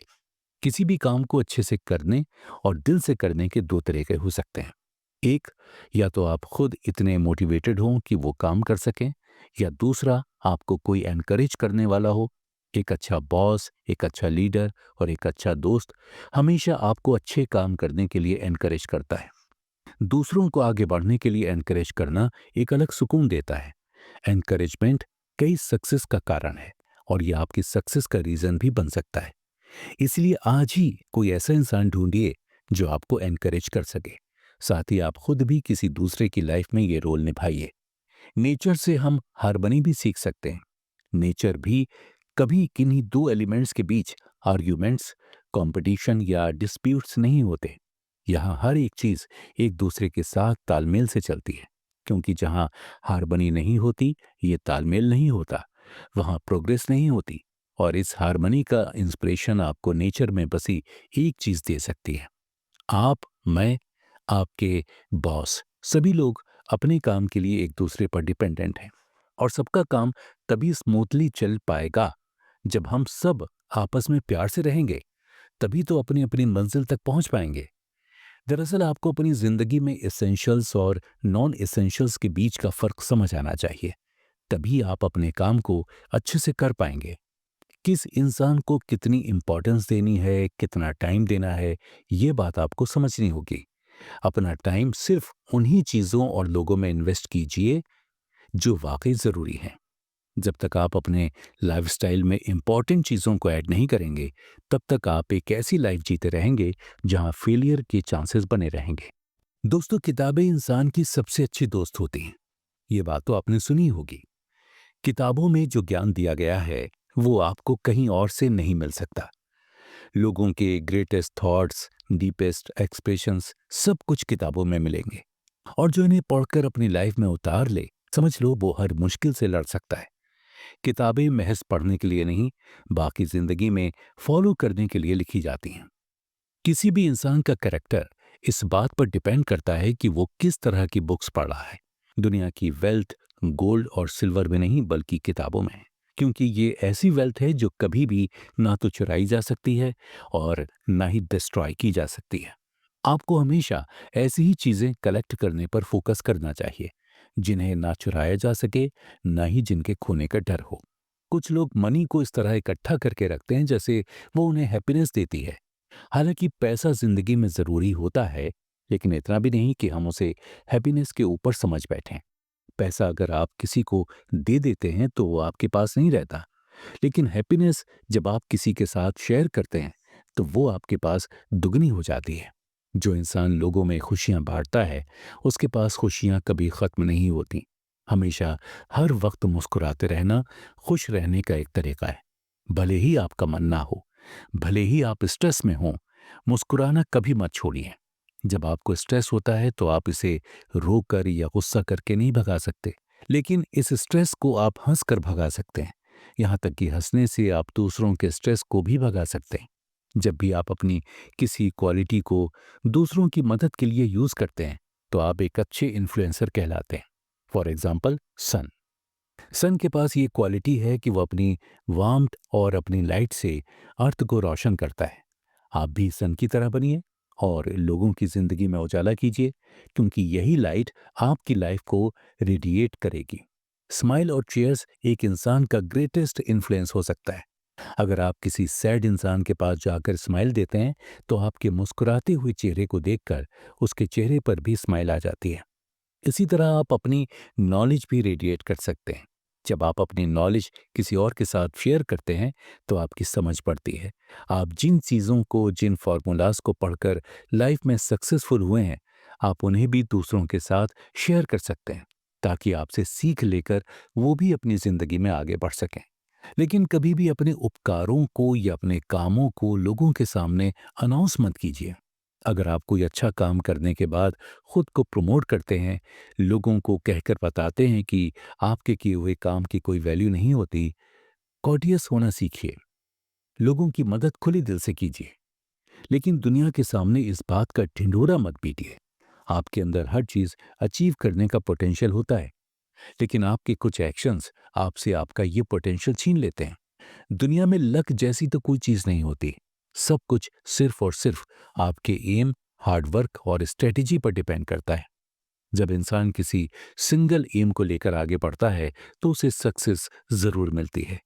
किसी भी काम को अच्छे से करने और दिल से करने के दो तरीके हो सकते हैं। एक, या तो आप खुद इतने मोटिवेटेड हों कि वो काम कर सकें, या दूसरा, आपको कोई एनकरेज करने वाला हो। एक अच्छा बॉस, एक अच्छा लीडर और एक अच्छा दोस्त हमेशा आपको अच्छे काम करने के लिए एनकरेज करता है। दूसरों को आगे बढ़ने के लिए एनकरेज करना एक अलग सुकून देता है। एनकरेजमेंट कई सक्सेस का कारण है और ये आपकी सक्सेस का रीजन भी बन सकता है। इसलिए आज ही कोई ऐसा इंसान ढूंढिए जो आपको एनकरेज कर सके। साथ ही आप खुद भी किसी दूसरे की लाइफ में ये रोल निभाइए। नेचर से हम हार्मनी भी सीख सकते हैं। नेचर भी कभी किन्हीं दो एलिमेंट्स के बीच आर्ग्यूमेंट्स, कंपटीशन या डिस्प्यूट्स नहीं होते। यहाँ हर एक चीज एक दूसरे के साथ तालमेल से चलती है, क्योंकि जहाँ हार्मनी नहीं होती, ये तालमेल नहीं होता, वहाँ प्रोग्रेस नहीं होती। और इस हार्मनी का इंस्पिरेशन आपको नेचर में बसी एक चीज दे सकती है। आप, मैं, आपके बॉस, सभी लोग अपने काम के लिए एक दूसरे पर डिपेंडेंट हैं, और सबका काम तभी स्मूथली चल पाएगा जब हम सब आपस में प्यार से रहेंगे। तभी तो अपनी अपनी मंजिल तक पहुंच पाएंगे। दरअसल आपको अपनी जिंदगी में एसेंशियल्स और नॉन एसेंशियल्स के बीच का फर्क समझ आना चाहिए। तभी आप अपने काम को अच्छे से कर पाएंगे। किस इंसान को कितनी इम्पोर्टेंस देनी है, कितना टाइम देना है, ये बात आपको समझनी होगी। अपना टाइम सिर्फ उन्हीं चीज़ों और लोगों में इन्वेस्ट कीजिए जो वाक़ई ज़रूरी हैं। जब तक आप अपने लाइफ़स्टाइल में इम्पोर्टेंट चीज़ों को ऐड नहीं करेंगे, तब तक आप एक ऐसी लाइफ़ जीते रहेंगे जहाँ फेलियर के चांसेस बने रहेंगे। दोस्तों, किताबें इंसान की सबसे अच्छी दोस्त होती हैं। ये बात तो आपने सुनी होगी। किताबों में जो ज्ञान दिया गया है, वो आपको कहीं और से नहीं मिल सकता। लोगों के ग्रेटेस्ट थॉट्स, डीपेस्ट एक्सप्रेशंस सब कुछ किताबों में मिलेंगे। और जो इन्हें पढ़कर अपनी लाइफ में उतार ले, समझ लो वो हर मुश्किल से लड़ सकता है। किताबें महज पढ़ने के लिए नहीं, बाकी जिंदगी में फॉलो करने के लिए लिखी जाती हैं। किसी भी इंसान का कैरेक्टर इस बात पर डिपेंड करता है कि वो किस तरह की बुक्स पढ़ रहा है। दुनिया की वेल्थ गोल्ड और सिल्वर में नहीं, बल्कि किताबों में है। क्योंकि ये ऐसी वेल्थ है जो कभी भी ना तो चुराई जा सकती है और ना ही डिस्ट्रॉय की जा सकती है। आपको हमेशा ऐसी ही चीजें कलेक्ट करने पर फोकस करना चाहिए जिन्हें ना चुराया जा सके, ना ही जिनके खोने का डर हो। कुछ लोग मनी को इस तरह इकट्ठा करके रखते हैं जैसे वो उन्हें हैप्पीनेस देती है। हालांकि पैसा जिंदगी में जरूरी होता है, लेकिन इतना भी नहीं कि हम उसे हैप्पीनेस के ऊपर समझ बैठें। पैसा अगर आप किसी को दे देते हैं तो वो आपके पास नहीं रहता, लेकिन हैप्पीनेस जब आप किसी के साथ शेयर करते हैं तो वो आपके पास दुगनी हो जाती है। जो इंसान लोगों में खुशियां बांटता है, उसके पास खुशियां कभी खत्म नहीं होती। हमेशा हर वक्त मुस्कुराते रहना खुश रहने का एक तरीका है। भले ही आपका मन ना हो, भले ही आप स्ट्रेस में हों, मुस्कुराना कभी मत छोड़िए। जब आपको स्ट्रेस होता है तो आप इसे रोकर या गुस्सा करके नहीं भगा सकते, लेकिन इस स्ट्रेस को आप हंस कर भगा सकते हैं। यहाँ तक कि हंसने से आप दूसरों के स्ट्रेस को भी भगा सकते हैं। जब भी आप अपनी किसी क्वालिटी को दूसरों की मदद के लिए यूज करते हैं, तो आप एक अच्छे इन्फ्लुएंसर कहलाते हैं। फॉर एग्जाम्पल, सन। सन के पास ये क्वालिटी है कि वो अपनी वार्मथ और अपनी लाइट से अर्थ को रोशन करता है। आप भी सन की तरह बनिए और लोगों की जिंदगी में उजाला कीजिए, क्योंकि यही लाइट आपकी लाइफ को रेडिएट करेगी। स्माइल और चीयर्स एक इंसान का ग्रेटेस्ट इन्फ्लुएंस हो सकता है। अगर आप किसी सैड इंसान के पास जाकर स्माइल देते हैं, तो आपके मुस्कुराते हुए चेहरे को देखकर उसके चेहरे पर भी स्माइल आ जाती है। इसी तरह आप अपनी नॉलेज भी रेडिएट कर सकते हैं। जब आप अपनी नॉलेज किसी और के साथ शेयर करते हैं, तो आपकी समझ बढ़ती है। आप जिन चीज़ों को, जिन फॉर्मूलाज को पढ़कर लाइफ में सक्सेसफुल हुए हैं, आप उन्हें भी दूसरों के साथ शेयर कर सकते हैं, ताकि आपसे सीख लेकर वो भी अपनी ज़िंदगी में आगे बढ़ सकें। लेकिन कभी भी अपने उपकारों को या अपने कामों को लोगों के सामने अनाउंस मत कीजिए। अगर आप कोई अच्छा काम करने के बाद खुद को प्रमोट करते हैं, लोगों को कहकर बताते हैं कि आपके किए हुए काम की कोई वैल्यू नहीं होती, कॉर्टियस होना सीखिए। लोगों की मदद खुले दिल से कीजिए, लेकिन दुनिया के सामने इस बात का ढिंढोरा मत पीटिए। आपके अंदर हर चीज अचीव करने का पोटेंशियल होता है, लेकिन आपके कुछ एक्शंस आपसे आपका ये पोटेंशियल छीन लेते हैं। दुनिया में लक जैसी तो कोई चीज नहीं होती। सब कुछ सिर्फ और सिर्फ आपके एम, हार्डवर्क और स्ट्रेटेजी पर डिपेंड करता है। जब इंसान किसी सिंगल एम को लेकर आगे बढ़ता है, तो उसे सक्सेस जरूर मिलती है।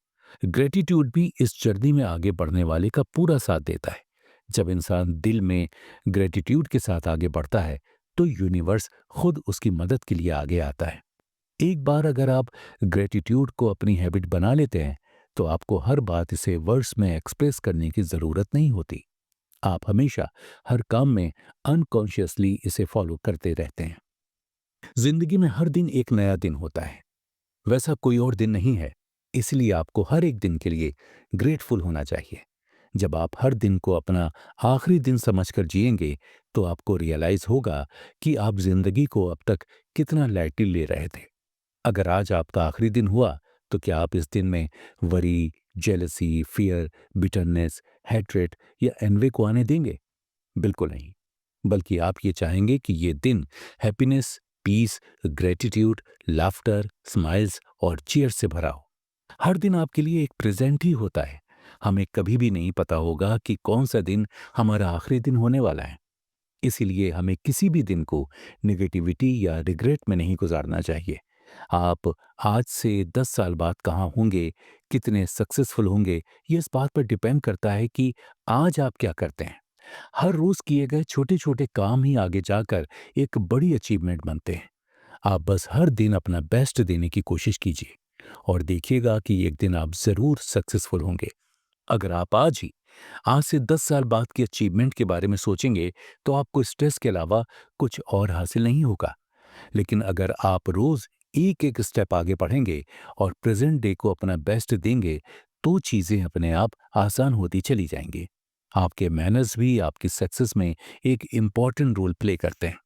ग्रेटिट्यूड भी इस जर्नी में आगे बढ़ने वाले का पूरा साथ देता है। जब इंसान दिल में ग्रेटिट्यूड के साथ आगे बढ़ता है, तो यूनिवर्स खुद उसकी मदद के लिए आगे आता है। एक बार अगर आप ग्रेटिट्यूड को अपनी हैबिट बना लेते हैं, तो आपको हर बात इसे वर्ड्स में एक्सप्रेस करने की जरूरत नहीं होती। आप हमेशा हर काम में अनकॉन्शियसली इसे फॉलो करते रहते हैं। जिंदगी में हर दिन एक नया दिन होता है, वैसा कोई और दिन नहीं है। इसलिए आपको हर एक दिन के लिए ग्रेटफुल होना चाहिए। जब आप हर दिन को अपना आखिरी दिन समझकर जिएंगे, तो आपको रियलाइज होगा कि आप जिंदगी को अब तक कितना लाइटली ले रहे थे। अगर आज आपका आखिरी दिन हुआ, तो क्या आप इस दिन में worry, jealousy, fear, bitterness, hatred या एनवे को आने देंगे? बिल्कुल नहीं। बल्कि आप ये चाहेंगे कि ये दिन happiness, peace, gratitude, laughter, smiles और चीयर्स से भरा हो। हर दिन आपके लिए एक प्रेजेंट ही होता है। हमें कभी भी नहीं पता होगा कि कौन सा दिन हमारा आखिरी दिन होने वाला है। इसीलिए हमें किसी भी दिन को नेगेटिविटी या रिग्रेट में नहीं गुजारना चाहिए, आप आज से 10 साल बाद कहाँ होंगे, कितने सक्सेसफुल होंगे, ये इस बात पर डिपेंड करता है कि आज आप क्या करते हैं। हर रोज़ किए गए छोटे-छोटे काम ही आगे जाकर एक बड़ी अचीवमेंट बनते हैं। आप बस हर दिन अपना बेस्ट देने की कोशिश कीजिए और देखिएगा कि एक दिन आप ज़रूर सक्सेसफुल होंगे। अगर आप आज से 10 साल बाद की अचीवमेंट के बारे में सोचेंगे, तो आपको स्ट्रेस के अलावा कुछ और हासिल नहीं होगा। लेकिन अगर आप रोज़ एक-एक स्टेप आगे बढ़ेंगे और प्रेज़ेंट डे को अपना बेस्ट देंगे, तो चीज़ें अपने आप आसान होती चली जाएँगी। आपके मैनर्स भी आपकी सक्सेस में एक इम्पॉर्टेंट रोल प्ले करते हैं।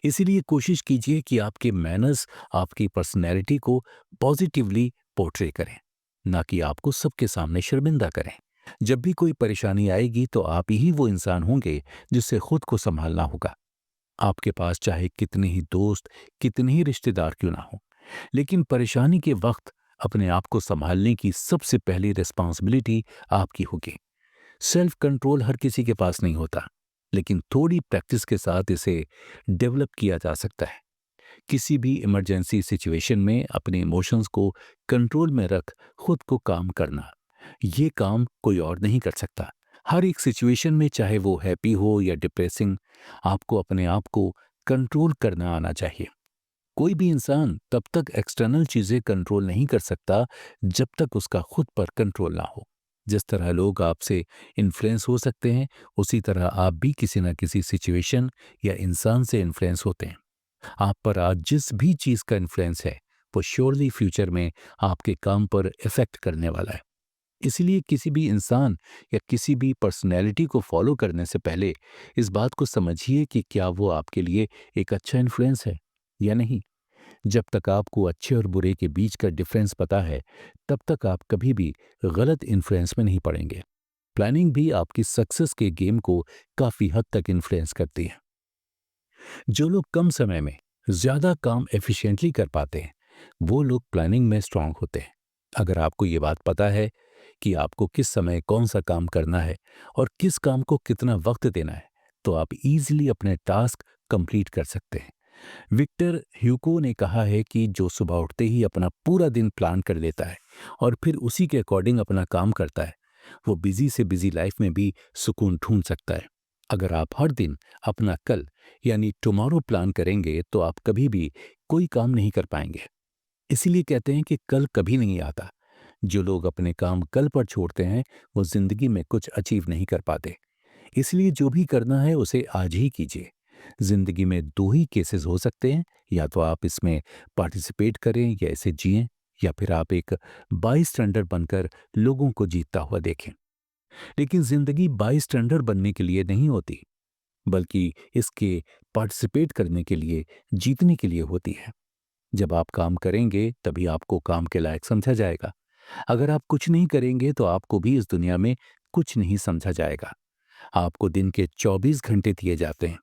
इसीलिए कोशिश कीजिए कि आपके मैनर्स आपकी पर्सनैलिटी को पॉजिटिवली पोर्ट्रे करें, ना कि आपको सबके सामने शर्मिंदा करें। जब भी कोई परेशानी आएगी तो आप ही वो इंसान होंगे जिससे खुद को संभालना होगा। आपके पास चाहे कितने ही दोस्त, कितने ही रिश्तेदार क्यों ना हो, लेकिन परेशानी के वक्त अपने आप को संभालने की सबसे पहली रिस्पॉन्सिबिलिटी आपकी होगी। सेल्फ कंट्रोल हर किसी के पास नहीं होता, लेकिन थोड़ी प्रैक्टिस के साथ इसे डेवलप किया जा सकता है। किसी भी इमरजेंसी सिचुएशन में अपने इमोशंस को कंट्रोल में रख खुद को काम करना, ये काम कोई और नहीं कर सकता। हर एक सिचुएशन में, चाहे वो हैप्पी हो या डिप्रेसिंग, आपको अपने आप को कंट्रोल करना आना चाहिए। कोई भी इंसान तब तक एक्सटर्नल चीजें कंट्रोल नहीं कर सकता जब तक उसका खुद पर कंट्रोल ना हो। जिस तरह लोग आपसे इन्फ्लुएंस हो सकते हैं, उसी तरह आप भी किसी न किसी सिचुएशन या इंसान से इन्फ्लुएंस होते हैं। आप पर आज जिस भी चीज का इन्फ्लुएंस है, वो श्योरली फ्यूचर में आपके काम पर इफेक्ट करने वाला है। इसलिए किसी भी इंसान या किसी भी पर्सनैलिटी को फॉलो करने से पहले इस बात को समझिए कि क्या वो आपके लिए एक अच्छा इन्फ्लुएंस है या नहीं। जब तक आपको अच्छे और बुरे के बीच का डिफरेंस पता है, तब तक आप कभी भी गलत इन्फ्लुएंस में नहीं पड़ेंगे। प्लानिंग भी आपकी सक्सेस के गेम को काफी हद तक इन्फ्लुएंस करती है। जो लोग कम समय में ज्यादा काम एफिशिएंटली कर पाते हैं, वो लोग प्लानिंग में स्ट्रांग होते हैं। अगर आपको ये बात पता है कि आपको किस समय कौन सा काम करना है और किस काम को कितना वक्त देना है, तो आप इजीली अपने टास्क कंप्लीट कर सकते हैं। विक्टर ह्यूगो ने कहा है कि जो सुबह उठते ही अपना पूरा दिन प्लान कर लेता है और फिर उसी के अकॉर्डिंग अपना काम करता है, वो बिजी से बिजी लाइफ में भी सुकून ढूंढ सकता है। अगर आप हर दिन अपना कल यानी टुमारो प्लान करेंगे, तो आप कभी भी कोई काम नहीं कर पाएंगे। इसीलिए कहते हैं कि कल कभी नहीं आता। जो लोग अपने काम कल पर छोड़ते हैं, वो जिंदगी में कुछ अचीव नहीं कर पाते। इसलिए जो भी करना है उसे आज ही कीजिए। जिंदगी में दो ही केसेस हो सकते हैं, या तो आप इसमें पार्टिसिपेट करें या इसे जिएं, या फिर आप एक बाई स्टैंडर्ड बनकर लोगों को जीतता हुआ देखें। लेकिन जिंदगी बाई स्टैंडर्ड बनने के लिए नहीं होती, बल्कि इसके पार्टिसिपेट करने के लिए, जीतने के लिए होती है। जब आप काम करेंगे तभी आपको काम के लायक समझा जाएगा। अगर आप कुछ नहीं करेंगे तो आपको भी इस दुनिया में कुछ नहीं समझा जाएगा। आपको दिन के 24 घंटे दिए जाते हैं।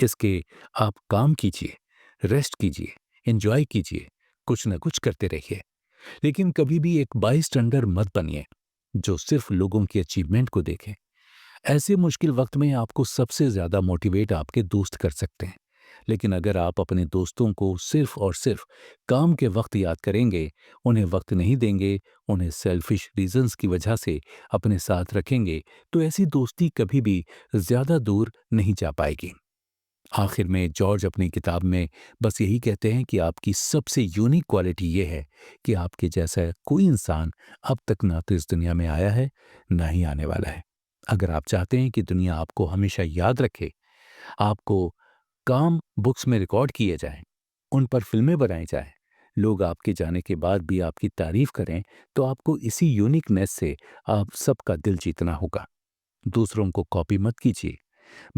इसके आप काम कीजिए, रेस्ट कीजिए, एंजॉय कीजिए, कुछ न कुछ करते रहिए। लेकिन कभी भी एक बाई स्टैंडर्ड मत बनिए जो सिर्फ लोगों की अचीवमेंट को देखे। ऐसे मुश्किल वक्त में आपको सबसे ज्यादा मोटिवेट आपके दोस्त कर सकते हैं। लेकिन अगर आप अपने दोस्तों को सिर्फ और सिर्फ काम के वक्त याद करेंगे, उन्हें वक्त नहीं देंगे, उन्हें सेल्फिश रीजंस की वजह से अपने साथ रखेंगे, तो ऐसी दोस्ती कभी भी ज्यादा दूर नहीं जा पाएगी। आखिर में जॉर्ज अपनी किताब में बस यही कहते हैं कि आपकी सबसे यूनिक क्वालिटी ये है कि आपके जैसा कोई इंसान अब तक ना तो इस दुनिया में आया है, ना ही आने वाला है। अगर आप चाहते हैं कि दुनिया आपको हमेशा याद रखे, आपको काम बुक्स में रिकॉर्ड किए जाएं, उन पर फिल्में बनाई जाएं, लोग आपके जाने के बाद भी आपकी तारीफ करें, तो आपको इसी यूनिकनेस से आप सबका दिल जीतना होगा। दूसरों को कॉपी मत कीजिए।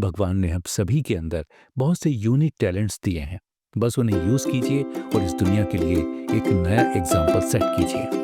भगवान ने हम सभी के अंदर बहुत से यूनिक टैलेंट्स दिए हैं। बस उन्हें यूज कीजिए और इस दुनिया के लिए एक नया एग्जाम्पल सेट कीजिए।